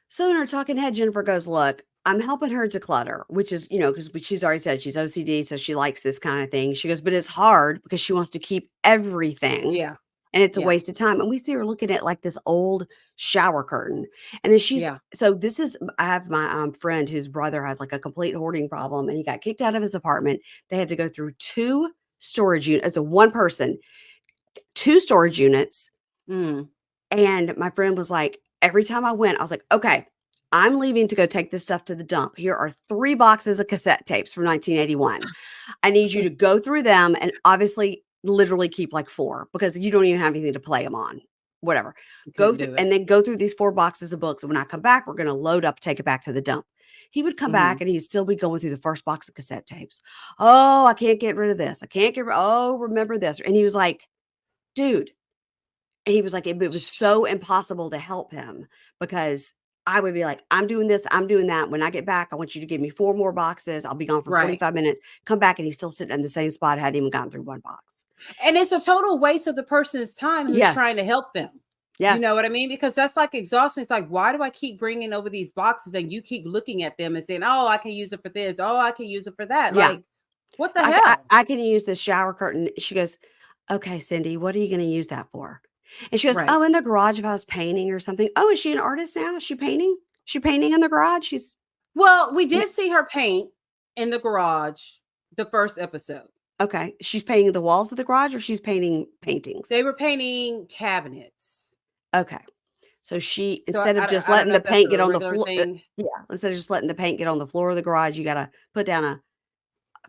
So in her talking head, Jennifer goes, look, I'm helping her declutter, which is, because she's already said she's OCD. So she likes this kind of thing. She goes, but it's hard because she wants to keep everything. Yeah. And it's a Yeah. waste of time. And we see her looking at like this old shower curtain. And then Yeah. I have my friend whose brother has like a complete hoarding problem, and he got kicked out of his apartment. They had to go through two storage units. It's a one person, two storage units. Mm. And my friend was like, every time I went, I was like, okay, I'm leaving to go take this stuff to the dump. Here are 3 boxes of cassette tapes from 1981. I need you to go through them and obviously literally keep like 4, because you don't even have anything to play them on. Whatever. You Go couldn't through do it. and then go through these 4 boxes of books. And when I come back, we're going to load up, take it back to the dump. He would come back Mhm. and he'd still be going through the first box of cassette tapes. Oh, I can't get rid of this. I can't get rid. Oh, remember this. And he was like, dude, and he was like, it was so impossible to help him, because I would be like, I'm doing this, I'm doing that. When I get back, I want you to give me 4 more boxes. I'll be gone for Right. 45 minutes. Come back, and he's still sitting in the same spot. Hadn't even gotten through 1 box. And it's a total waste of the person's time who's Yes. trying to help them. You Yes. know what I mean? Because that's like exhausting. It's like, why do I keep bringing over these boxes and you keep looking at them and saying, oh, I can use it for this. Oh, I can use it for that. Yeah. Like, what the hell? I can use this shower curtain. She goes, okay, Cyndi, what are you going to use that for? And she goes, Right. oh, in the garage if I was painting or something. Oh, is she an artist now? Is she painting? She painting in the garage? She's Well, we did see her paint in the garage the first episode. okay. She's painting the walls of the garage, or she's painting paintings? They were painting cabinets. Okay. So she, So instead of just I don't letting know the if that's paint get a on the regular floor, thing. yeah, instead of just letting the paint get on the floor of the garage, you gotta put down a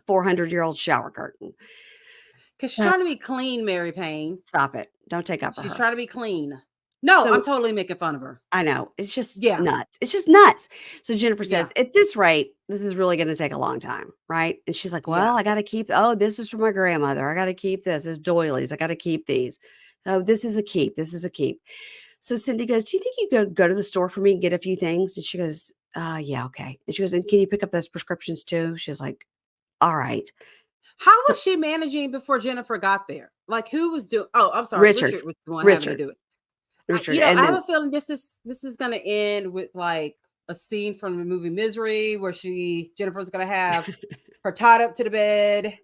400-year-old shower curtain. Because she's Uh, trying to be clean, Mary Payne. Stop it. Don't take up for She's her. trying to be clean. No, I'm So totally making fun of her. I know. It's just Yeah. nuts. It's just nuts. So Jennifer Yeah. says, at this rate, this is really going to take a long time. Right. And she's like, Yeah. well, I got to keep, oh, this is from my grandmother. I got to keep this. It's doilies. I got to keep these. Oh, this is a keep. This is a keep. So Cyndi goes, do you think you could go to the store for me and get a few things? And she goes, yeah, okay. And she goes, and can you pick up those prescriptions too? She's like, all right. How So was she managing before Jennifer got there? Like, who was doing? Oh, I'm sorry, Richard, Richard was the one having to Richard, do it. Richard. I And have then a feeling this is gonna end with like a scene from the movie Misery where Jennifer's gonna have her tied up to the bed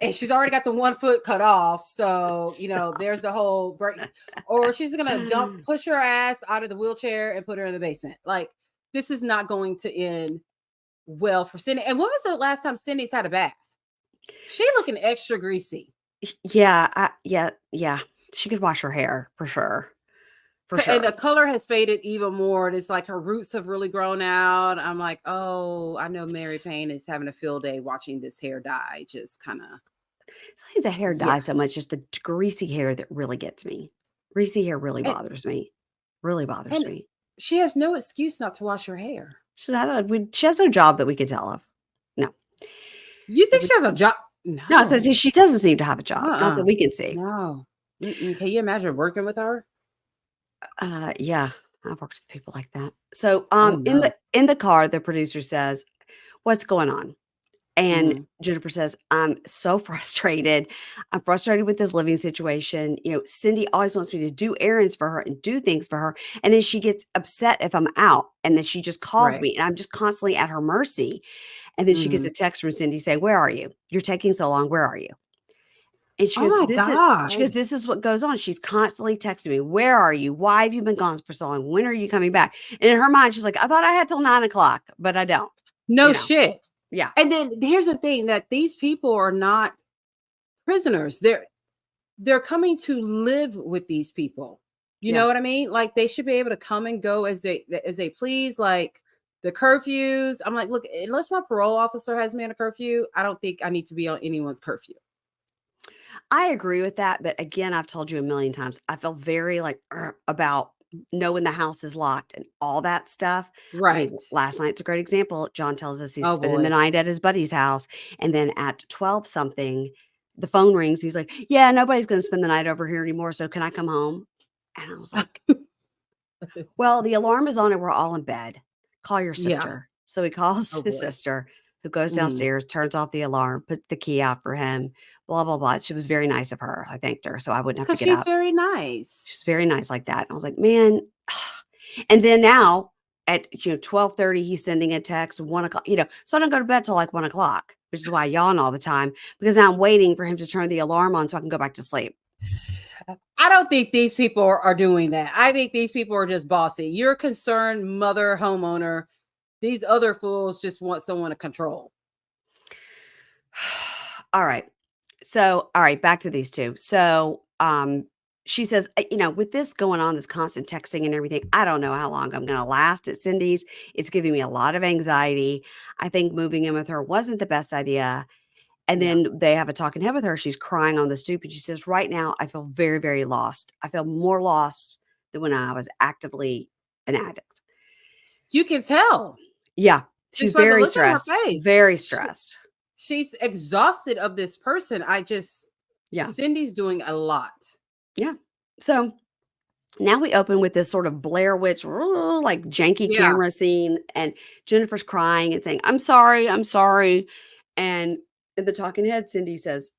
and she's already got the 1 foot cut off. So, stop. there's the whole break, or she's gonna push her ass out of the wheelchair and put her in the basement. Like, this is not going to end well for Cyndi. And when was the last time Cindy's had a bath? She looking extra greasy. Yeah, yeah. She could wash her hair for sure. For And the sure. color has faded even more. And it's like her roots have really grown out. I'm like, oh, I know Mary Payne is having a field day watching this hair dye. Just kind of, It's not the hair yeah. dye so much, just the greasy hair that really gets me. Greasy hair really And, bothers me. Really bothers and me. she has no excuse not to wash her hair. She has no job that we could tell of. No. You That think we she has a job? No, so see, No. she doesn't seem to have a job, not that Uh-uh. we can see. No. Can you imagine working with her? Yeah, I've worked with people like that. So, Oh, no. in the car, the producer says, "What's going on?" And Mm, Jennifer says, "I'm so frustrated. I'm frustrated with this living situation. Cyndi always wants me to do errands for her and do things for her. And then she gets upset if I'm out. And then she just calls right. me and I'm just constantly at her mercy. And then she gets a Hmm. text from Cyndi saying, 'Where are you? You're taking so long. Where are you?' And Oh, my she God. goes, this is what goes on. She's constantly texting me, 'Where are you? Why have you been gone for so long? When are you coming back?' And in her mind, she's like, 'I thought I had till 9 o'clock, but I don't.'" No You know, shit. yeah. And then here's the thing, that these people are not prisoners. They're coming to live with these people. You Yeah. know what I mean? Like, they should be able to come and go as they please. Like, the curfews. I'm like, look, unless my parole officer has me on a curfew, I don't think I need to be on anyone's curfew. I agree with that, but again, I've told you a million times, I feel very like about knowing the house is locked and all that stuff. I mean, Right. last night's a great example. John tells us he's Oh spending the boy. night at his buddy's house, and then at 12 something, the phone rings. He's like, "Yeah, nobody's going to spend the night over here anymore, so can I come home?" And I was like, "Well, the alarm is on and we're all in bed. Call your Yeah. sister." So he calls Oh his boy. sister, who goes Mhm. downstairs, turns off the alarm, puts the key out for him, blah, blah, blah. She was very nice of her. I thanked her so I wouldn't have to 'Cause get she's up. very nice. She's very nice like that. And I was like, man. And then now at 12:30, he's sending a text, 1 o'clock, so I don't go to bed till like 1 o'clock, which is why I yawn all the time, because now I'm waiting for him to turn the alarm on so I can go back to sleep. I don't think these people are doing that. I think these people are just bossy. You're a concerned mother homeowner. These other fools just want someone to control. All right. So, all right, back to these two. So, she says, with this going on, this constant texting and everything, I don't know how long I'm going to last at Cindy's. It's giving me a lot of anxiety. I think moving in with her wasn't the best idea. And Yeah. then they have a talking head with her. She's crying on the stoop and she says, right now, I feel very, very lost. I feel more lost than when I was actively an addict. You can tell Yeah. She's just by the very look on her stressed. She's face. very stressed. She's exhausted of this person. Yeah. Cindy's doing a lot. Yeah. So now we open with this sort of Blair Witch, like janky Yeah. camera scene, and Jennifer's crying and saying, "I'm sorry, I'm sorry." And in the talking head, Cyndi says,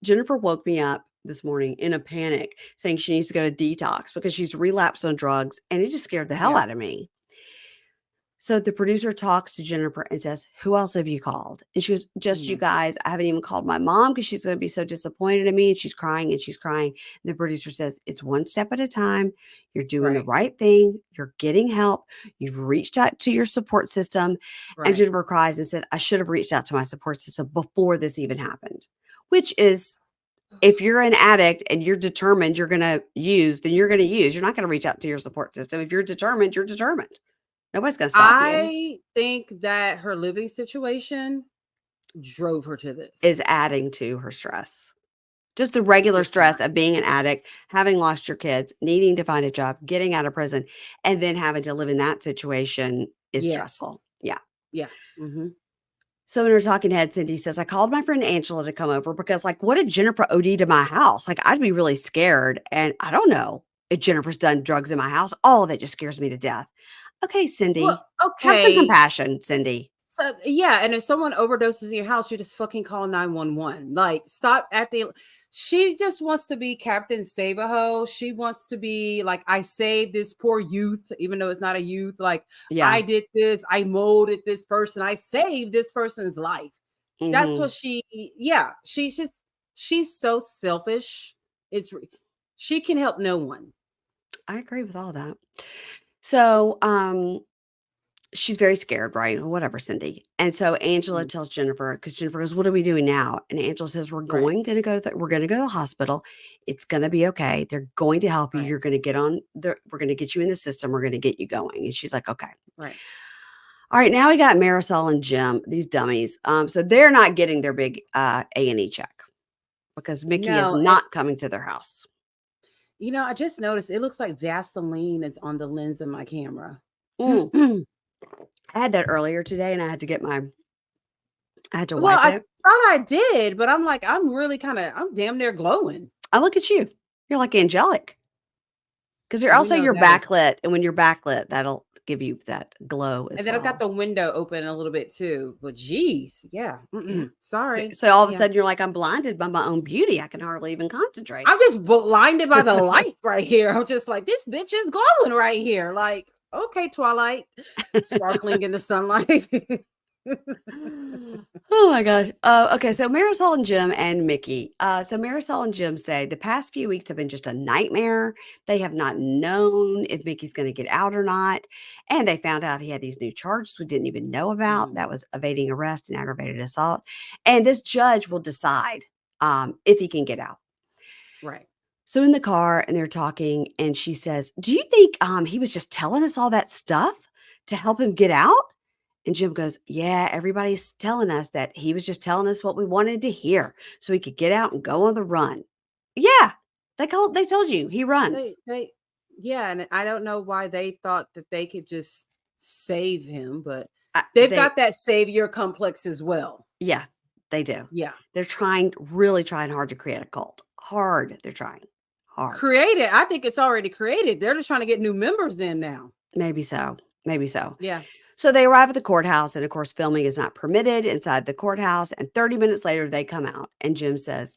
"Jennifer woke me up this morning in a panic, saying she needs to go to detox because she's relapsed on drugs, and it just scared the hell Yeah. out of me." So the producer talks to Jennifer and says, "Who else have you called?" And she goes, "Just you Mm, guys. I haven't even called my mom because she's going to be so disappointed in me." And she's crying and she's crying. And the producer says, "It's one step at a time. You're doing the right. right thing. You're getting help. You've reached out to your support system." And Right. Jennifer cries and said, "I should have reached out to my support system before this even happened," which is, if you're an addict and you're determined you're going to use, then you're going to use. You're not going to reach out to your support system. If you're determined, you're determined. Nobody's going to stop you. I think that her living situation drove her to this. Is adding to her stress. Just the regular It's stress of being an addict, having lost your kids, needing to find a job, getting out of prison, and then having to live in that situation is stressful. yes. Yeah. Yeah. Mm-hmm. So in her talking head, Cyndi says, I called my friend Angela to come over because, like, what if Jennifer OD'd in my house? Like, I'd be really scared. And I don't know if Jennifer's done drugs in my house. All of it just scares me to death. Okay, Well, Cyndi, have some okay. compassion, Cyndi. So, yeah, and if someone overdoses in your house, you just fucking call 911. Like, stop acting. She just wants to be Captain Save-A-Ho. She wants to be like, I saved this poor youth, even though it's not a youth. Like, Yeah. I did this. I molded this person. I saved this person's life. That's Hmm. what yeah, she's so selfish. She can help no one. I agree with all that. So, she's very scared, right? Whatever, Cyndi. And so Angela Mm, tells Jennifer, because Jennifer goes, "What are we doing now?" And Angela says, right, we're gonna go to the hospital. It's gonna be okay. They're going to help you. right, You're gonna get on the we're gonna get you in the system. We're gonna get you going." And she's like, "Okay." right. All right, now we got Marisol and Jim, these dummies. So they're not getting their big A&E check because Mickey is No, and not coming to their house. I just noticed it looks like Vaseline is on the lens of my camera. Mm, I had that earlier today and I had to Well, wipe I it. thought I did, but I'm like, I'm damn near glowing. I look at you. You're like angelic. 'Cause you're You also know you're that is. backlit, and when you're backlit, that'll give you that glow And as then I've got well. the window open a little bit too. But geez, yeah. Yeah. So Sorry. so all of a Yeah. sudden, you're like, "I'm blinded by my own beauty. I can hardly even concentrate." I'm just blinded by the light right here. I'm just like, this bitch is glowing right here. Like, okay, Twilight, sparkling in the sunlight. Oh my gosh. Okay, so Marisol and Jim and Mickey. So Marisol and Jim say the past few weeks have been just a nightmare. They have not known if Mickey's going to get out or not. And they found out he had these new charges we didn't even know about. Mhm. That was evading arrest and aggravated assault. And this judge will decide if he can get out. Right. So in the car, and they're talking, and she says, "Do you think he was just telling us all that stuff to help him get out?" And Jim goes, "Yeah, everybody's telling us that he was just telling us what we wanted to hear so he could get out and go on the run." Yeah, they told you he runs. They yeah, and I don't know why they thought that they could just save him, but they've They got that savior complex as well. Yeah, they do. Yeah. They're really trying hard to create a cult. Hard, they're trying hard. Created. I think it's already created. They're just trying to get new members in now. Maybe so. Maybe so. Yeah. So they arrive at the courthouse, and of course, filming is not permitted inside the courthouse. And 30 minutes later, they come out, and Jim says,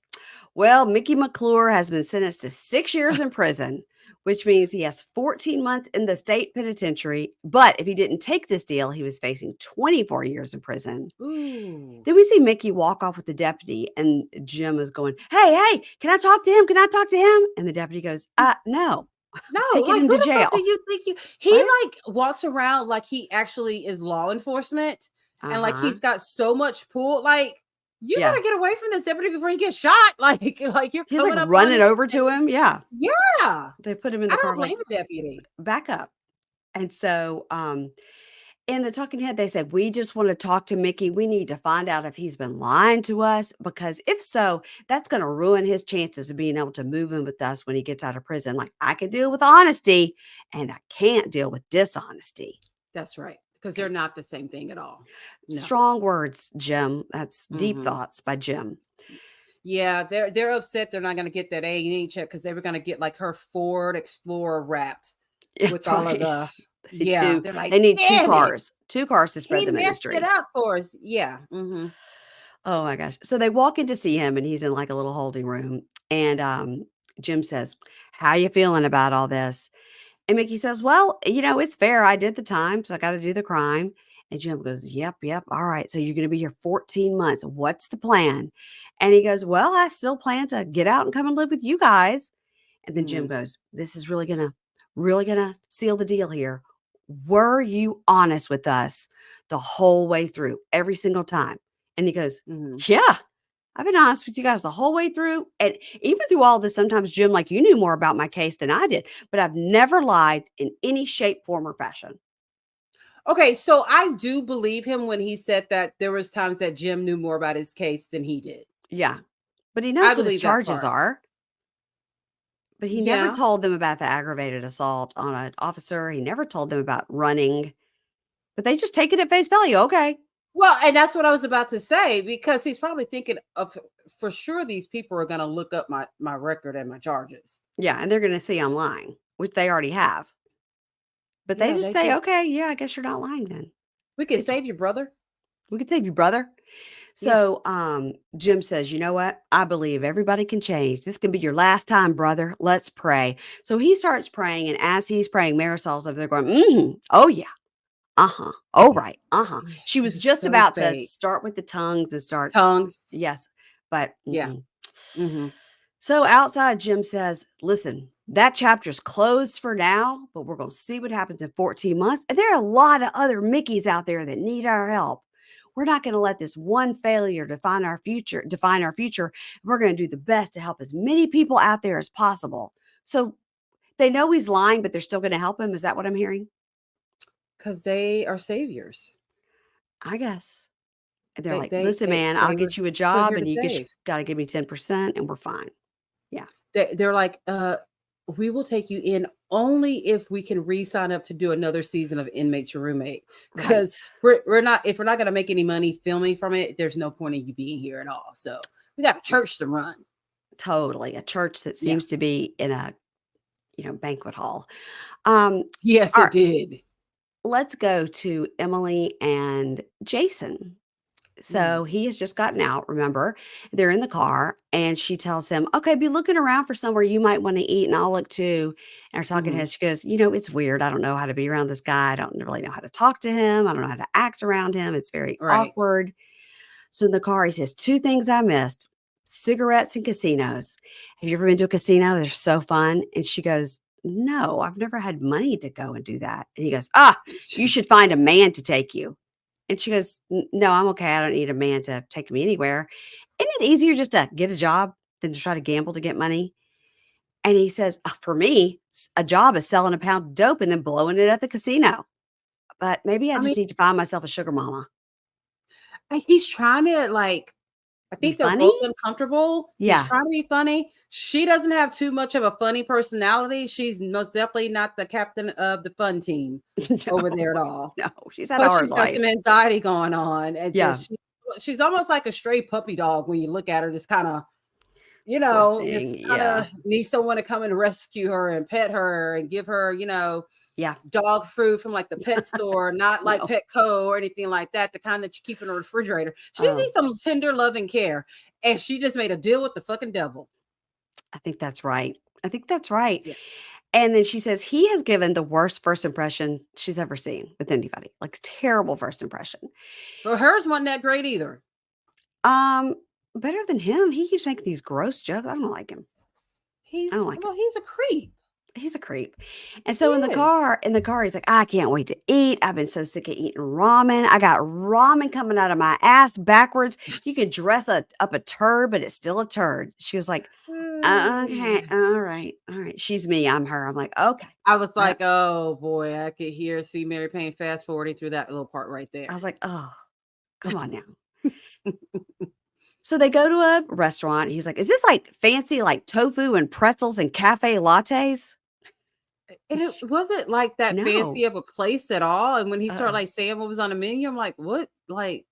"Well, Mickey McClure has been sentenced to 6 years in prison, which means he has 14 months in the state penitentiary. But if he didn't take this deal, he was facing 24 years in prison." Ooh. Then we see Mickey walk off with the deputy, and Jim is going, "Hey, hey, can I talk to him? Can I talk to him?" And the deputy goes, "No, No, taking like him who to the fuck do jail." you think he Right? like walks around like he actually is law enforcement Uh and like huh. he's got so much pull. Like, you Yeah. better get away from this deputy before you get shot. Like you're He's like coming up on running him. over to him. Yeah. Yeah. They put him in I the car, don't like, blame the deputy. back up. And so, in the talking head, they said, "We just want to talk to Mickey. We need to find out if he's been lying to us, because if so, that's going to ruin his chances of being able to move in with us when he gets out of prison. Like, I can deal with honesty, and I can't deal with dishonesty." That's right. Because they're Okay. not the same thing at all. No. Strong words, Jim. That's deep Hmm. thoughts by Jim. Yeah, they're upset they're not gonna get that A&E check because they were gonna get like her Ford Explorer wrapped Yeah, with all of the twice. yeah, they're like, They need damn it. two cars to spread He the messed it ministry. up for us. Yeah. Hmm. Oh my gosh. So they walk in to see him, and he's in like a little holding room. And Jim says, "How you feeling about all this?" And Mickey says, "Well, it's fair. I did the time, so I got to do the crime." And Jim goes, "Yep, yep. All right. So you're going to be here 14 months. What's the plan?" And he goes, "Well, I still plan to get out and come and live with you guys." And then Jim Hmm. goes, "This is really gonna seal the deal here. Were you honest with us the whole way through, every single time?" And he goes, Hmm. "Yeah, I've been honest with you guys the whole way through. And even through all this, sometimes, Jim, like, you knew more about my case than I did, but I've never lied in any shape, form, or fashion." Okay, so I do believe him when he said that there was times that Jim knew more about his case than he did. Yeah. But he I knows what his believe that charges part. are. But he never Yeah. told them about the aggravated assault on an officer. He never told them about running. But they just take it at face value. Okay. Well, and that's what I was about to say, because he's probably thinking of, for sure these people are going to look up my record and my charges. Yeah, and they're gonna see I'm lying, which they already have. But they Yeah, just they say, just "Okay, yeah, I guess you're not lying then. we can It's save you, brother. we could save you, brother." Yeah. So, Jim says, "You know what? I believe everybody can change. This can be your last time, brother. Let's pray." So he starts praying, and as he's praying, Marisol's over there going, oh yeah, uh-huh, all right, uh-huh." Yeah, She was he's just so about to fake. start with the tongues and start, Tongues. yes, but Yeah. mm-mm. Mm-hmm. So outside, Jim says, "Listen, that chapter's closed for now, but we're going to see what happens in 14 months. And there are a lot of other Mickeys out there that need our help. We're not going to let this one failure define our future. We're going to do the best to help as many people out there as possible." So they know he's lying, but they're still going to help him. Is that what I'm hearing? Because they are saviors. I guess. And they're They like, they "Listen, they man, I'll they were get you a put job here to and you just save. got to give me 10% and we're fine." Yeah. They're like, we will take you in only if we can re-sign up to do another season of Inmates Your Roommate. Right. Because we're not, if we're not going to make any money filming from it, there's no point in you being here at all. So we got a church to run. Totally. A church that Yeah. seems to be in a banquet hall. Um, Yes, it alright, did. let's go to Emily and Jason. So Mm, he has just gotten out, remember? They're in the car, and she tells him, "Okay, be looking around for somewhere you might wanna eat, and I'll look too." And her talking mhm. head, she goes, "It's weird. I don't know how to be around this guy. I don't really know how to talk to him. I don't know how to act around him. It's very Right. awkward." So in the car, he says, "2 things I missed, cigarettes and casinos. Have you ever been to a casino? They're so fun." And she goes, "No, I've never had money to go and do that." And he goes, "Ah, you should find a man to take you." And she goes, No, I'm okay. I don't need a man to take me anywhere. Isn't it easier just to get a job than to try to gamble to get money?" And he says, For me, a job is selling a pound of dope and then blowing it at the casino. But maybe I I mean, just need to find myself a sugar mama." he's trying to like, I Be think they're funny? both uncomfortable. He's Yeah. trying to be funny. She doesn't have too much of a funny personality. She's most definitely not the captain of the fun team over No, there at all. no, she's had a Plus, hard she's got life. some anxiety going on, and Yeah, she's almost like a stray puppy dog when you look at her. Just kind of, poor just thing. kind Yeah, of needs someone to come and rescue her and pet her and give her, yeah. dog food from like the pet store, not like No, Petco or anything like that, the kind that you keep in a refrigerator. She just oh, needs some tender loving care. And she just made a deal with the fucking devil. I think that's right. I think that's right. Yeah. And then she says he has given the worst first impression she's ever seen with anybody, like terrible first impression. But hers wasn't that great either. Um, Better than him. He keeps making these gross jokes. I don't like him. I don't like him. He's a creep. He's a creep. And He so is. in the car, he's like, "I can't wait to eat. I've been so sick of eating ramen. I got ramen coming out of my ass backwards. You can dress up a turd, but it's still a turd." She was like, Okay, all right, all right." She's me, I'm her. I'm like, "Okay." I was Yep. like, oh boy, I could see Mary Payne fast forwarding through that little part right I there. was like, "Oh, come on now." So they go to a restaurant. He's like, "Is this like fancy, like tofu and pretzels and cafe lattes?" And it wasn't like that fancy No. of a place at all. And when he started Uh-uh. like saying what was on the menu, I'm like, what? Like,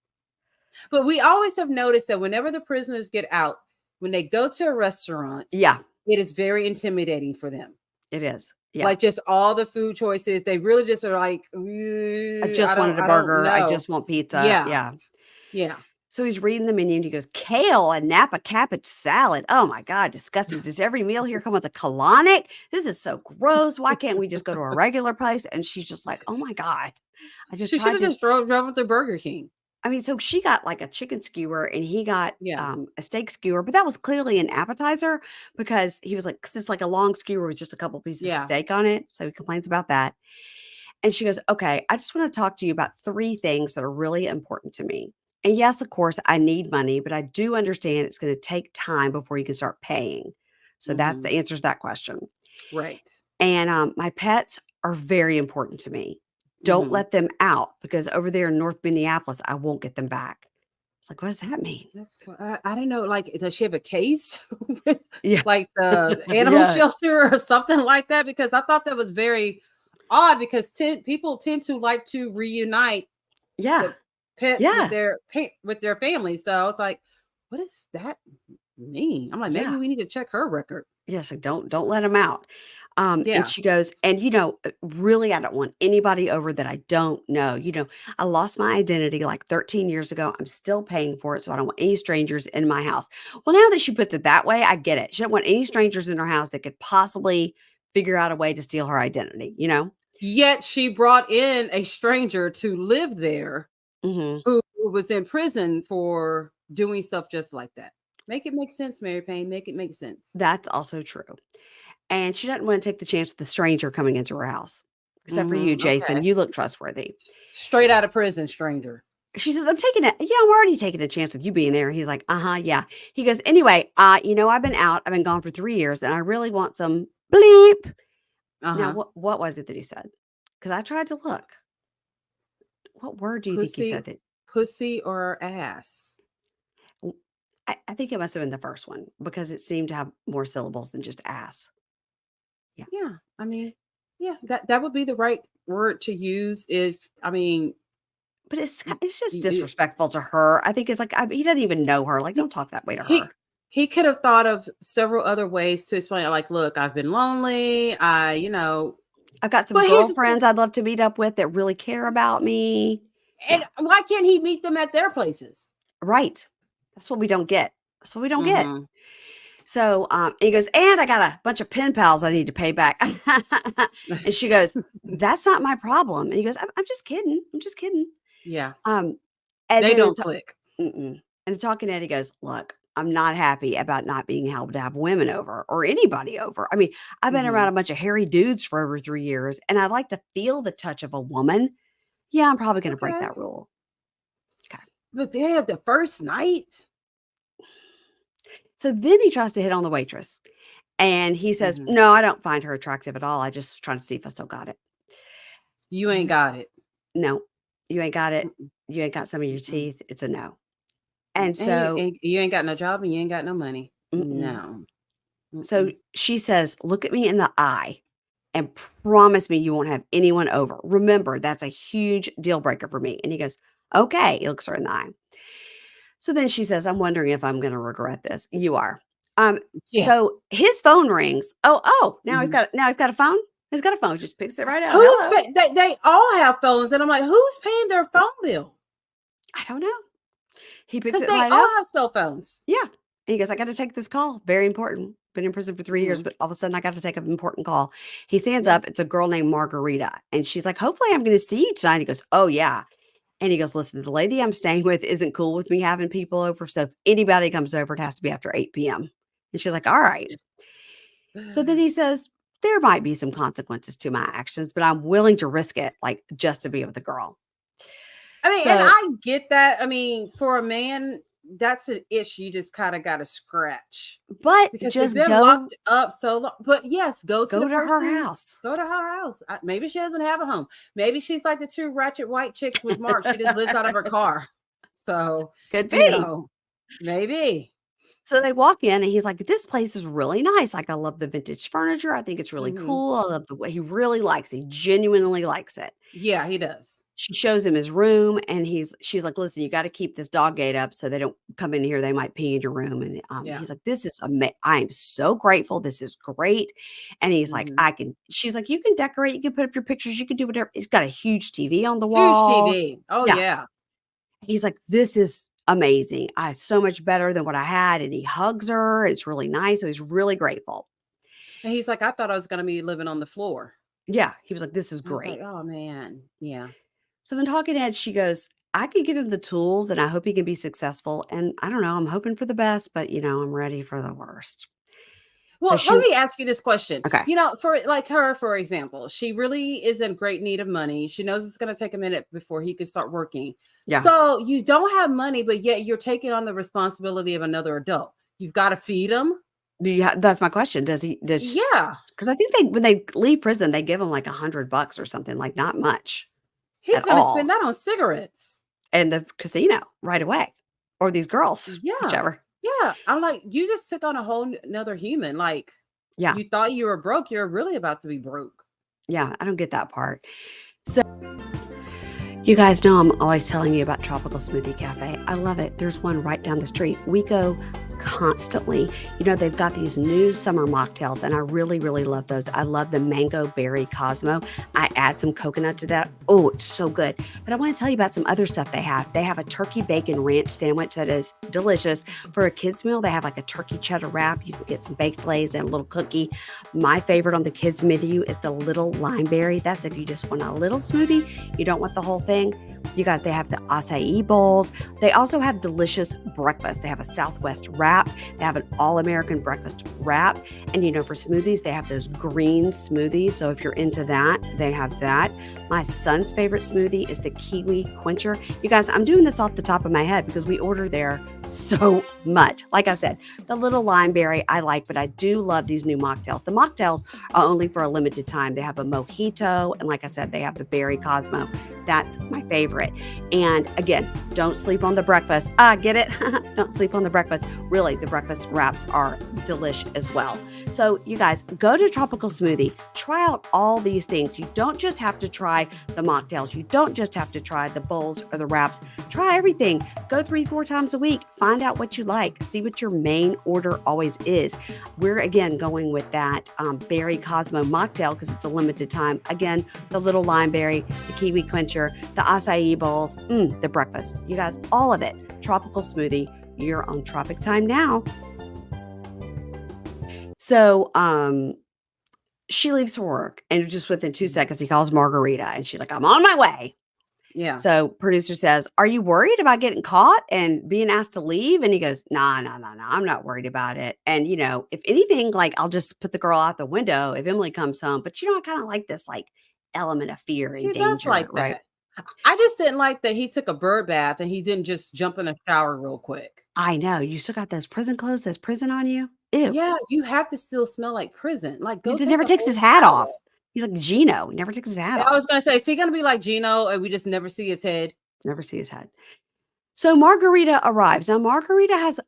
but we always have noticed that whenever the prisoners get out, when they go to a restaurant, Yeah, it is very intimidating for them. it is. Yeah. Like just all the food choices, they really just are like, I just wanted a I don't burger. I know. just want pizza. Yeah, Yeah. yeah. So he's reading the menu and he goes, "Kale and Napa cabbage salad. Oh my God, disgusting. Does every meal here come with a colonic? This is so gross. Why can't we just go to a regular place?" And she's just like, "Oh my God. I just She should tried have to." just drove with the Burger King. I mean, so she got like a chicken skewer and he got Yeah. a steak skewer, but that was clearly an appetizer because he was like, "'Cause it's like a long skewer with just a couple pieces of Yeah. steak on it." So he complains about that. And she goes, "Okay, I just want to talk to you about 3 things that are really important to me. And yes, of course, I need money, but I do understand it's going to take time before you can start paying." So that's Hmm. the answers to that question. Right. And my pets are very important to me. Don't Hmm. let them out because over there in North Minneapolis, I won't get them back. It's like, what does that mean? I don't know. Like, does she have a case with Yeah. like the animal Yeah. shelter or something like that? Because I thought that was very odd because people tend to like to reunite Yeah. the pets Yeah. with their family. So I was like, what does that mean? I'm like, maybe Yeah. we need to check her record. Yes, like, don't let him out. And Yeah. she goes, "And, really, I don't want anybody over that I don't know. I lost my identity like 13 years ago. I'm still paying for it, so I don't want any strangers in my house." Well, now that she puts it that way, I get it. She don't want any strangers in her house that could possibly figure out a way to steal her identity, you know? Yet she brought in a stranger to live there Mhm. who was in prison for doing stuff just like that. Make it make sense, Mary Payne. Make it make sense. That's also true. And she doesn't wanna take the chance with the stranger coming into her house. Except for you, Jason, Okay. you look trustworthy. Straight out of prison, stranger. She says, "I'm taking it. Yeah, I'm already taking a chance with you being there." He's like, "Uh-huh, yeah." He goes, "Anyway, I've been out. I've been gone for 3 years, and I really want some bleep." Now, Uh-huh. what was it that he said? Because I tried to look. What word do you think he Pussy, said that pussy or ass. w I think it must have been the first one because it seemed to have more syllables than just ass. Yeah. Yeah. I mean, yeah, S that would be the right word to use if I mean but it's just y- disrespectful to her. I think it's like, he doesn't even know her. Like, He don't talk that way to he her. he could have thought of several other ways to explain it, like, "Look, I've been lonely. I've got some But here's the thing, girlfriends I'd love to meet up with that really care about me. and Yeah. why can't he meet them at their places? Right. That's what we don't get. That's what we don't get. Mhm. So, and he goes, "And I got a bunch of pen pals I need to pay back." And she goes, "That's not my problem." And he goes, "I'm just kidding. I'm just kidding." Yeah, Um, and they then don't it's click. mm-mm. And the talking head, he goes, "Look, I'm not happy about not being able to have women over or anybody over. I mean, I've been around Mhm. a bunch of hairy dudes for over 3 years, and I'd like to feel the touch of a woman. Yeah, I'm probably gonna break Okay. that rule." Okay. But they have the first night? So then he tries to hit on the waitress. And he says, Mhm. "No, I don't find her attractive at all. I just was trying to see if I still got it." You ain't Th got it. No, you ain't got it. Mm-mm, You ain't got some of your mm-mm, teeth. It's a no. mm, And and so you ain't got no job and you ain't got no money. mm-mm. No. So Mm-mm. she says, "Look at me in the eye and promise me you won't have anyone over. Remember, that's a huge deal breaker for me." And he goes, "Okay." He looks her in the eye. So then she says, "I'm wondering if I'm gonna regret this." You are. Um, Yeah. so his phone rings. Oh, Mhm. now he's got a phone? He's got a phone. Just picks it right up. Who's "Hello." pay they all have phones, and I'm like, "Who's paying their phone bill? I don't know. He picks Because it they right all up. have cell phones." Yeah. And he goes, "I gotta take this call. Very important. Been in prison for 3 years, Mhm. but all of a sudden I gotta take an important call." He stands Yeah. up. It's a girl named Margarita. And she's like, "Hopefully I'm gonna see you tonight." He goes, "Oh, yeah." And he goes, "Listen, the lady I'm staying with isn't cool with me having people over. So if anybody comes over, it has to be after 8 p.m." And she's like, "All right." So then he says, "There might be some consequences to my actions, but I'm willing to risk it, like just to be with a girl." I mean, and So, I get that. I mean, for a man, that's an itch you just kinda gotta scratch but because they've just been locked up so long. But yes, go to her house. go to her house. Maybe she doesn't have a home. Maybe she's like the 2 ratchet white chicks with Mark. She just lives out of her car. So, Could you be. know, maybe. So they walk in and he's like, "This place is really nice. Like, I love the vintage furniture. I think it's really Mhm. cool. I love the way," he really likes it. He genuinely likes it. Yeah, he does. She shows him his room and she's like, "Listen, you got to keep this dog gate up so they don't come in here. They might pee in your room." And Yeah. he's like, "This is I am so grateful. This is great." And he's like, Mhm. "I can," she's like, "You can decorate, you can put up your pictures, you can do whatever." He's got a huge TV on the Huge wall. TV. Oh, Yeah. yeah. He's like, "This is amazing. So much better than what I had." And he hugs her. It's really nice. So he's really grateful. And he's like, "I thought I was gonna be living on the floor." Yeah. He was like, "This is I was great." like, "Oh, man." Yeah. So then talking head, she goes, "I could give him the tools and I hope he can be successful. And I don't know, I'm hoping for the best, but I'm ready for the worst." So Well, let she, me ask you this question. okay. For like her, for example, she really is in great need of money. She knows it's going to take a minute before he can start working. Yeah. So you don't have money, but yet you're taking on the responsibility of another adult. You've got to feed him. That's my question. Yeah. Because I think when they leave prison, they give them like $100 or something, like not much He's at going to spend all. that on cigarettes. And the casino right away. or these girls, Yeah. whichever. Yeah. I'm like, you just took on a whole another human. Like, Yeah. you thought you were broke. You're really about to be broke. Yeah, I don't get that part. So you guys know I'm always telling you about Tropical Smoothie Cafe. I love it. There's one right down the street. We go constantly. You know, they've got these new summer mocktails, and I really, really love those. I love the mango berry Cosmo. I add some coconut to that. Oh, it's so good. But I want to tell you about some other stuff they have. They have a turkey bacon ranch sandwich that is delicious. For a kid's meal, they have like a turkey cheddar wrap. You can get some baked lays and a little cookie. My favorite on the kids menu is the little limeberry. That's if you just want a little smoothie. You don't want the whole thing. You guys, they have the acai bowls. They also have delicious breakfast. They have a Southwest wrap. They have an all-American breakfast wrap. And, you know, for smoothies, they have those green smoothies. So if you're into that, they have that. My son's favorite smoothie is the kiwi quencher. You guys, I'm doing this off the top of my head because we order there so much. Like I said, the little limeberry I like, but I do love these new mocktails. The mocktails are only for a limited time. They have a mojito, and like I said, they have the Berry Cosmo. That's my favorite. And again, don't sleep on the breakfast. Get it? Don't sleep on the breakfast. Really, the breakfast wraps are delish as well. So you guys, go to Tropical Smoothie. Try out all these things. You don't just have to try the mocktails. You don't just have to try the bowls or the wraps. Try everything. Go 3-4 times a week. Find out what you like. See what your main order always is. We're, again, going with that Berry Cosmo mocktail because it's a limited time. Again, the little limeberry, the kiwi quencher, the acai bowls, the breakfast. You guys, all of it. Tropical Smoothie. You're on Tropic Time now. So she leaves for work, and just within 2 seconds, he calls Margarita, and she's like, I'm on my way. Yeah. So producer says, are you worried about getting caught and being asked to leave? And he goes, nah, I'm not worried about it. And, you know, if anything, like, I'll just put the girl out the window if Emily comes home. But, you know, I kind of like this, like, element of fear and He danger, does like right? that. I just didn't like that he took a bird bath and he didn't just jump in a shower real quick. I know. You still got those prison clothes, there's prison on you? Ew. Yeah, you have to still smell like prison. Like, go He take never a takes whole his hat shower. off. He's like Gino. He never takes his hat I off. was gonna say, is he gonna be like Gino and we just never see his head? Never see his head. So Margarita arrives. Now, Margarita has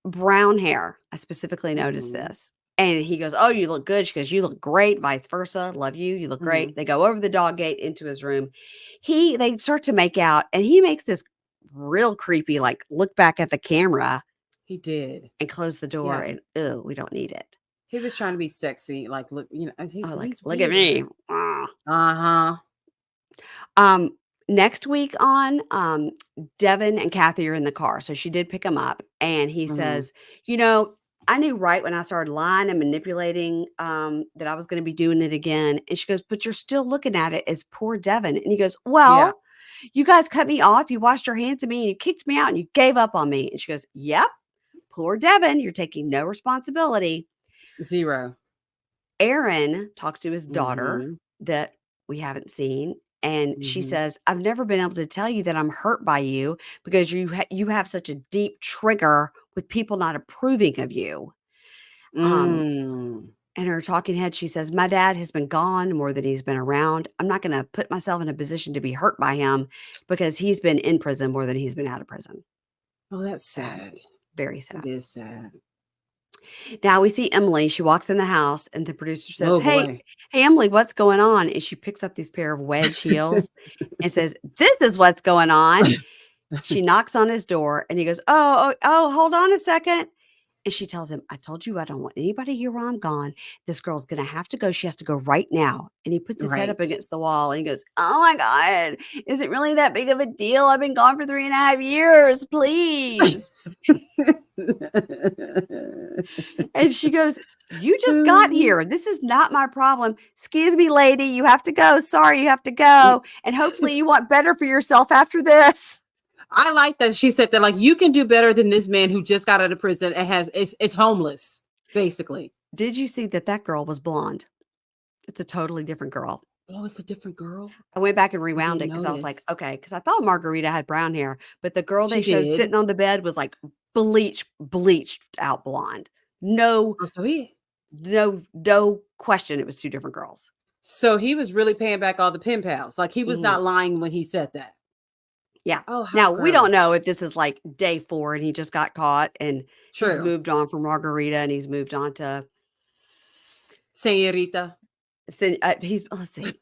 brown hair. I specifically noticed this. And he goes, oh, you look good. She goes, you look great. Vice versa. Love you. You look great. They go over the dog gate into his room. They start to make out, and he makes this real creepy, like, look back at the camera. He did. And close the door. Yeah. And, oh, we don't need it. He was trying to be sexy. Like, look, you know, Like, he's look at me. Uh-huh. Next week on, Deven and Cathy are in the car. So she did pick him up, and he says, you know, I knew right when I started lying and manipulating that I was going to be doing it again. And she goes, but you're still looking at it as poor Deven. And he goes, well, you guys cut me off. You washed your hands of me and you kicked me out and you gave up on me. And she goes, yep, poor Deven. You're taking no responsibility. Zero. Aaron talks to his daughter that we haven't seen. And she says, I've never been able to tell you that I'm hurt by you because you have such a deep trigger with people not approving of you. And her talking head, she says, my dad has been gone more than he's been around. I'm not going to put myself in a position to be hurt by him because he's been in prison more than he's been out of prison. Oh, that's sad. Very sad. It is sad. Now we see Emily. She walks in the house, and the producer says, Oh, hey, boy. Emily, what's going on? And she picks up these pair of wedge heels and says, this is what's going on. She knocks on his door, and he goes, oh, hold on a second. And she tells him, I told you I don't want anybody here while I'm gone. This girl's going to have to go. She has to go right now. And he puts his head up against the wall, and he goes, oh, my God. Is it really that big of a deal? I've been gone for 3.5 years. Please. And she goes, you just got here. This is not my problem. Excuse me, lady. You have to go. Sorry, you have to go. And hopefully you want better for yourself after this. I like that she said that, like, you can do better than this man who just got out of prison and it's homeless, basically. Did you see that girl was blonde? It's a totally different girl. Oh, it's a different girl? I went back and rewound it because I was like, okay, because I thought Margarita had brown hair, but the girl they showed sitting on the bed was like bleached out blonde. No question. It was two different girls. So he was really paying back all the pen pals. Like, he was not lying when he said that. Yeah. Oh, how Now, we don't gross. know if this is like day 4 and he just got caught and he's True. moved on from margarita and he's moved on to Señorita. let's see.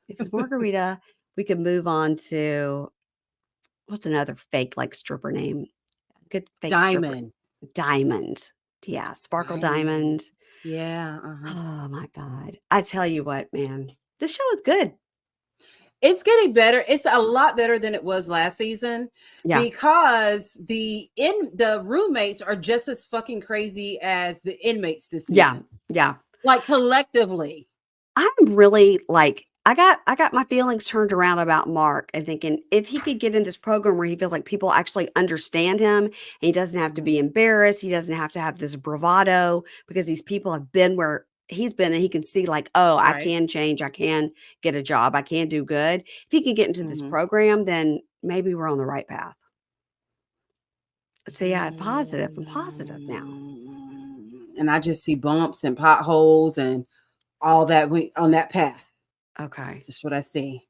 If it's margarita, we could move on to what's another fake like stripper name? Good fake stripper. Diamond. Diamond. Yeah, Sparkle Diamond. Diamond. Yeah, uh-huh. Oh my god. I tell you what, man. This show is good. It's getting better. It's a lot better than it was last season Yeah. because the roommates are just as fucking crazy as the inmates this Yeah. season. Yeah. Like collectively. I'm really like I got my feelings turned around about Mark and thinking if he could get in this program where he feels like people actually understand him and he doesn't have to be embarrassed, he doesn't have to have this bravado because these people have been where he's been and he can see like, oh, I Right. can change, I can get a job, I can do good. If he can get into this Mhm. program, then maybe we're on the right path. So yeah, positive. I'm positive now. And I just see bumps and potholes and all that on that path. Okay. That's just what I see.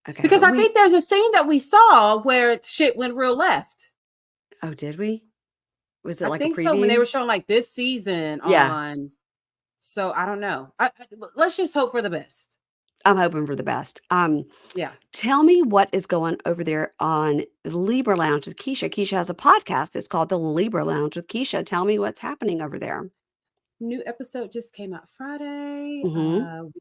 Okay. Because But I think there's a scene that we saw where shit went real left. oh, did we? Was it I like a think so when they preview? were showing like this season Yeah. on. So I don't know. Let's just hope for the best. I'm hoping for the best. Yeah. Tell me what is going over there on the Libra Lounge with Keisha. Keisha has a podcast. It's called the Libra Lounge with Keisha. Tell me what's happening over there. New episode just came out Friday. Mm-hmm. We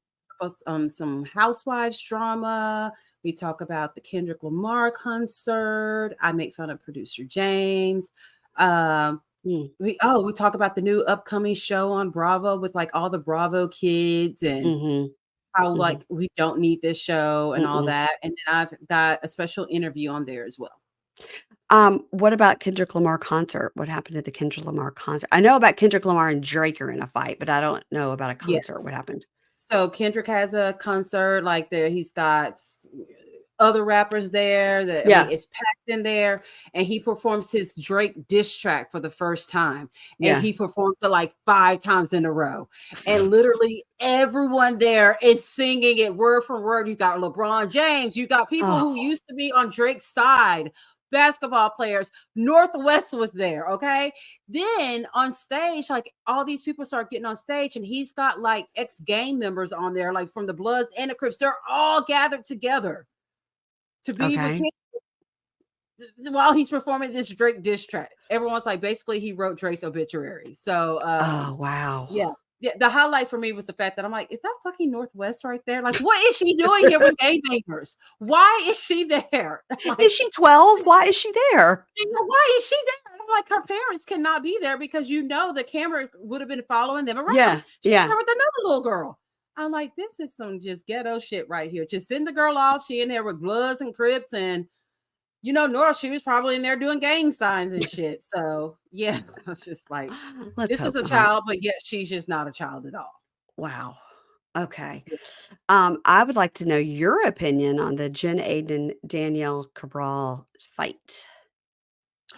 talk about some housewives drama. We talk about the Kendrick Lamar concert. I make fun of producer James. We talk about the new upcoming show on Bravo with like all the Bravo kids and Mm-hmm. how Mm-hmm. like we don't need this show and all Mm-mm. that. And then I've got a special interview on there as well. What about Kendrick Lamar concert? What happened at the Kendrick Lamar concert? I know about Kendrick Lamar and Drake are in a fight, but I don't know about a concert. Yes. What happened? So Kendrick has a concert like there. He's got other rappers there. Yeah. It's packed in there, and he performs his Drake diss track for the first time, and Yeah. he performs it like 5 times in a row, and literally everyone there is singing it word for word. You got LeBron James, you got people who Oh, used to be on Drake's side. Basketball players, Northwest was there. Okay. Then on stage, like all these people start getting on stage, and he's got like ex-gang members on there, like from the Bloods and the Crips. They're all gathered together to be with okay. him while he's performing this Drake diss track. Everyone's like, basically, he wrote Drake's obituary. So, Oh, wow. yeah. Yeah, the highlight for me was the fact that I'm like, is that fucking Northwest right there? Like, what is she doing here with gangbangers? Why is she there? Like, Is she 12? Why is she there? why is she there? And I'm like, her parents cannot be there because the camera would have been following them around. Yeah. She's Yeah. there with another little girl. I'm like, this is some just ghetto shit right here. Just send the girl off. She in there with Bloods and Crips and North, she was probably in there doing gang signs and shit. So yeah, I was just like, Let's this is hope a not. child, but yet she's just not a child at all. Wow. Okay. I would like to know your opinion on the Jen Aiden Danielle Cabral fight.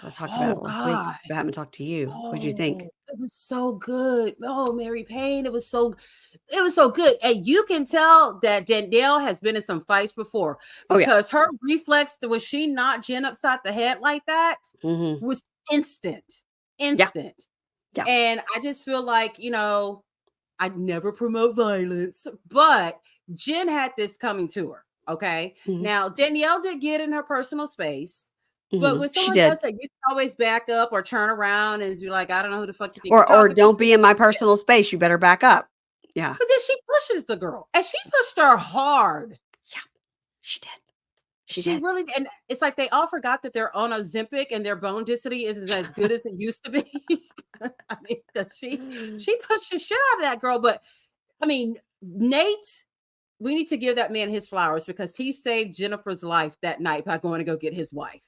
I talked about Oh it last week, God. but I haven't talked to you. What'd you think? Oh, it was so good. Oh, Mary Payne, it was so good. And you can tell that Danielle has been in some fights before Oh yeah. because her reflex when she knocked Jen upside the head like that Mm-hmm. was instant. Yeah. Instant. Yeah. And I just feel like, I never promote violence, but Jen had this coming to her. Okay. Mm-hmm. Now, Danielle did get in her personal space. But Mm-hmm. when She someone did. does that, you can always back up or turn around and you're like, I don't know who the fuck you think you're Or talking to. don't be in my personal space. You better back up. Yeah. But then she pushes the girl and she pushed her hard. Yeah. She did. She did. really, and it's like they all forgot that they're on Ozempic and their bone density isn't as good as it used to be. I mean, she pushed the shit out of that girl. But I mean, Nate, we need to give that man his flowers because he saved Jennifer's life that night by going to go get his wife.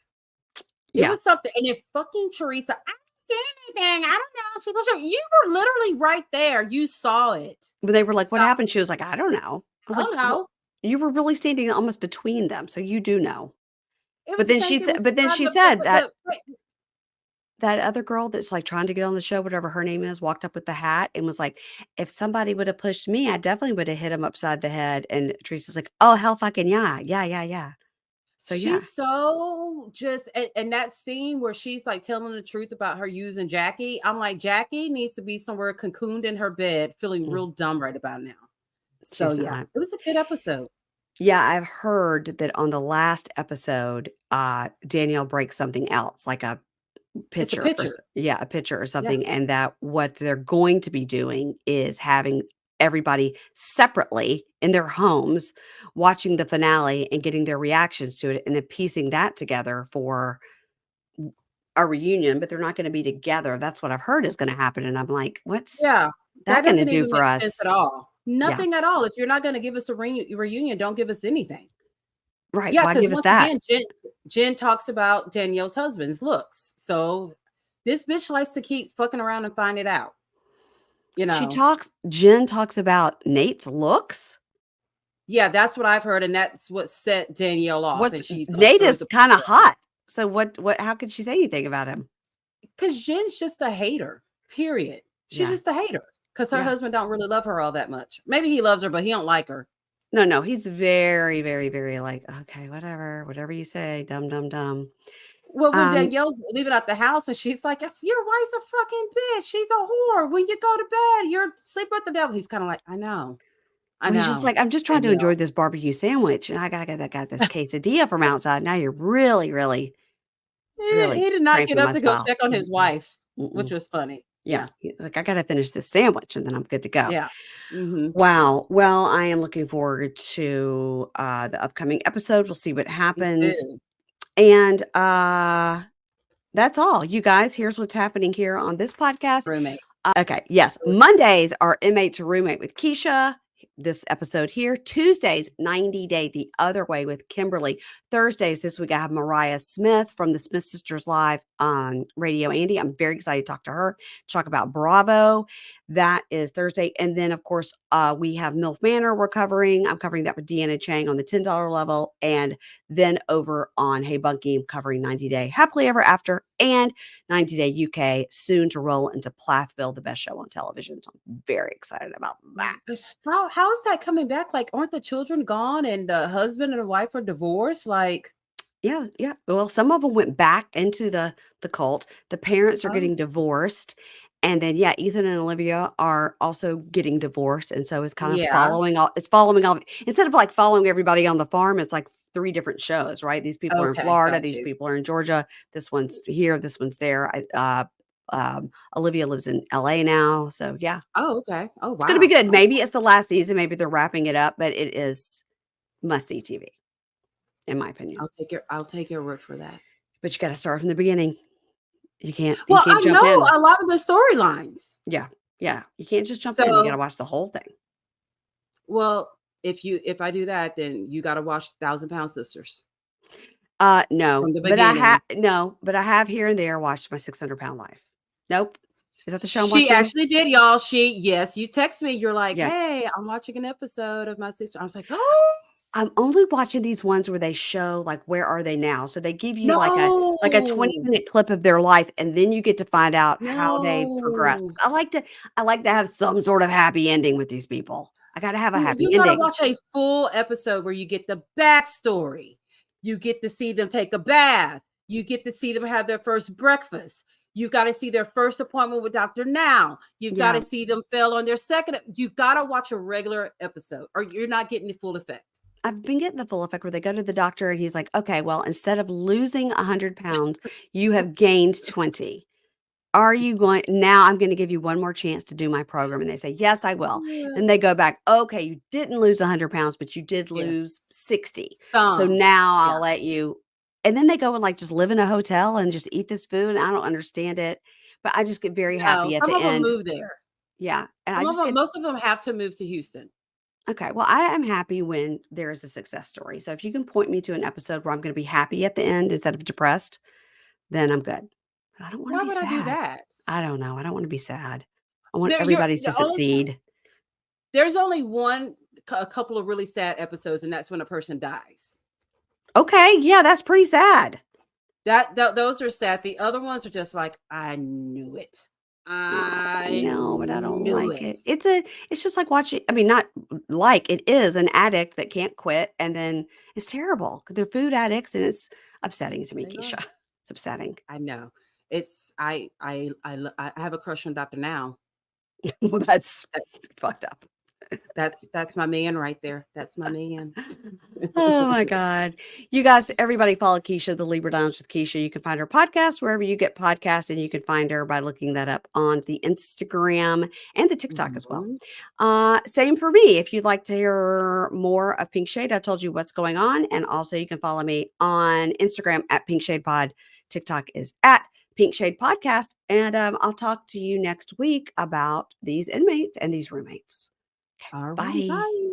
It was something. And if fucking Teresa, I didn't see anything. I don't know. She was you were literally right there. You saw it. When they were like, what Stop. happened? She was like, I don't know. I was I like, don't know. well, you were really standing almost between them. So you do know. It But was then the same she thing said, with but then she the- said the- that other girl that's like trying to get on the show, whatever her name is, walked up with the hat and was like, if somebody would have pushed me, I definitely would have hit him upside the head. And Teresa's like, oh, hell fucking yeah. Yeah, yeah, yeah. So yeah, She's so just and that scene where she's like telling the truth about her using Jackie, I'm like, Jackie needs to be somewhere cocooned in her bed, feeling mm, real dumb right about now. So she's yeah, not. it was a good episode. Yeah, I've heard that on the last episode, Danielle breaks something else, like a It's a pitcher or picture. yeah, a pitcher or Yeah. something, and that what they're going to be doing is having everybody separately in their homes watching the finale and getting their reactions to it, and then piecing that together for a reunion, but they're not gonna be together. That's what I've heard is gonna happen, and I'm like, "What's Yeah. That that gonna doesn't do even for make sense us?" at all. Yeah, Nothing at all. If you're not going to give us a reunion, don't give us anything. right, Yeah, why because give us once that? again, Jen talks about Danielle's husband's looks. So this bitch likes to keep fucking around and find it out. You know. Jen talks about Nate's looks? Yeah, that's what I've heard, and that's what set Danielle off, What's and she like Nate throws is the kinda hot. So what how could she say anything about him? because Jen's just a hater. Period. She's Yeah, just a hater because her yeah. husband don't really love her all that much. Maybe he loves her, but he don't like her. No, no, he's very, very, very like, "Okay, whatever you say, dumb, dumb, dumb." Well, when Um, Danielle's leaving out the house and she's like, "If your wife's a fucking bitch, she's a whore. When you go to bed, you're sleeping with the devil." He's kind of like, I well, he's just know, like, "I'm just trying to enjoy Danielle. this barbecue sandwich, and I got this quesadilla from outside. Now you're really, really, really He did not get cramping up my to go style." check on his Mm-mm, wife, which mm-mm. was funny. Yeah, Yeah, he's like, "I gotta finish this sandwich, and then I'm good to go." yeah. Hmm. Wow. Well, I am looking forward to, the upcoming episode. We'll see what Me happens, too. and, that's all. You guys, here's what's happening here on this podcast. Roommate. Okay, yes. Mondays are Inmate to Roommate with Keisha. This episode here. Tuesdays, 90 Day the Other Way with Kimberly. Thursdays, this week I have Mariah Smith from the Smith Sisters Live on Radio Andy. I'm very excited to talk to her, talk about Bravo. That is Thursday. And then, of course, we have MILF Manor we're covering. I'm covering that with Deanna Chang on the $10 level. And then over on Hey Bunky, I'm covering 90 Day Happily Ever After and 90 Day UK, soon to roll into Plathville, the best show on television. So I'm very excited about that. How is that coming back? Like, aren't the children gone and the husband and the wife are divorced? Like, Yeah, yeah. Well, some of them went back into the cult. The parents are oh, getting divorced. And then yeah, Ethan and Olivia are also getting divorced. And so it's kind of yeah. following all instead of like following everybody on the farm, it's like three different shows, right? These people are in Okay, Florida, got these you. people are in Georgia, this one's here, this one's there. Olivia lives in LA now. So yeah, Oh, okay. Oh, it's gonna be wow. good. Oh, Maybe it's the last season, maybe they're wrapping it up, but it is must see TV, in my opinion. I'll take your word for that. But you gotta start from the beginning. You Well, can't I jump know in. a lot of the storylines. Yeah, yeah, you can't just jump in, you gotta So, watch the whole thing. well, if I do that, then you got to watch Thousand Pound Sisters No, from the beginning. but I have here and there watched My 600 Pound Life. Nope. Is that the show I'm She watching? actually did, y'all. Yes, you text me. You're like, Yeah. "Hey, I'm watching an episode of my sister." I was like, "Oh I'm only watching these ones where they show, like, where are they now? So they give you like a no, 20-minute clip of their life, and then you get to find out how they progress. no." I like to have some sort of happy ending with these people. I gotta have a No, happy you gotta ending. watch a full episode where you get the backstory. You get to see them take a bath. You get to see them have their first breakfast. You got to see their first appointment with Dr. Now. You've got Yeah. to see them fail on their second. You got to watch a regular episode or you're not getting the full effect. I've been getting the full effect where they go to the doctor and he's like, "Okay, well, instead of losing 100 pounds, you have gained 20. Are you going now I'm gonna give you one more chance to do my program." And they say, "Yes, I will." Yeah. Then they go back, "Okay, you didn't lose 100 pounds, but you did lose Yes. 60. So Some. now I'll Yeah. let you." And then they go and like just live in a hotel and just eat this food. And I don't understand it, but I just get very No, happy at some the of them end. move there. Yeah. And I Some of just them, get most of them have to move to Houston. okay. Well, I am happy when there is a success story. So if you can point me to an episode where I'm going to be happy at the end instead of depressed, then I'm good. But I don't want to Why be would I do sad. that? I don't know. I don't want to be sad. I want There, you're everybody to the only time succeed. there's only a couple of really sad episodes, and that's when a person dies. Okay, yeah, that's pretty sad. Those are sad. The other ones are just like, I knew it. I No, but I don't knew like it. it. It's just like watching, I mean, not like, it is an addict that can't quit, and then it's terrible. They're food addicts, and it's upsetting to me, They are. Keisha. It's upsetting. I know. It's I have a crush on Dr. Now. Well, that's That, fucked up. that's my man right there. That's my man. Oh my God. You guys, everybody follow Keisha, the Libra Lounge with Keisha. You can find her podcast wherever you get podcasts, and you can find her by looking that up on the Instagram and the TikTok as well. Mhm. Same for me. If you'd like to hear more of Pink Shade, I told you what's going on. And also, you can follow me on Instagram at Pink Shade Pod. TikTok is at Pink Shade Podcast. And I'll talk to you next week about these inmates and these roommates. All righty, Bye. bye.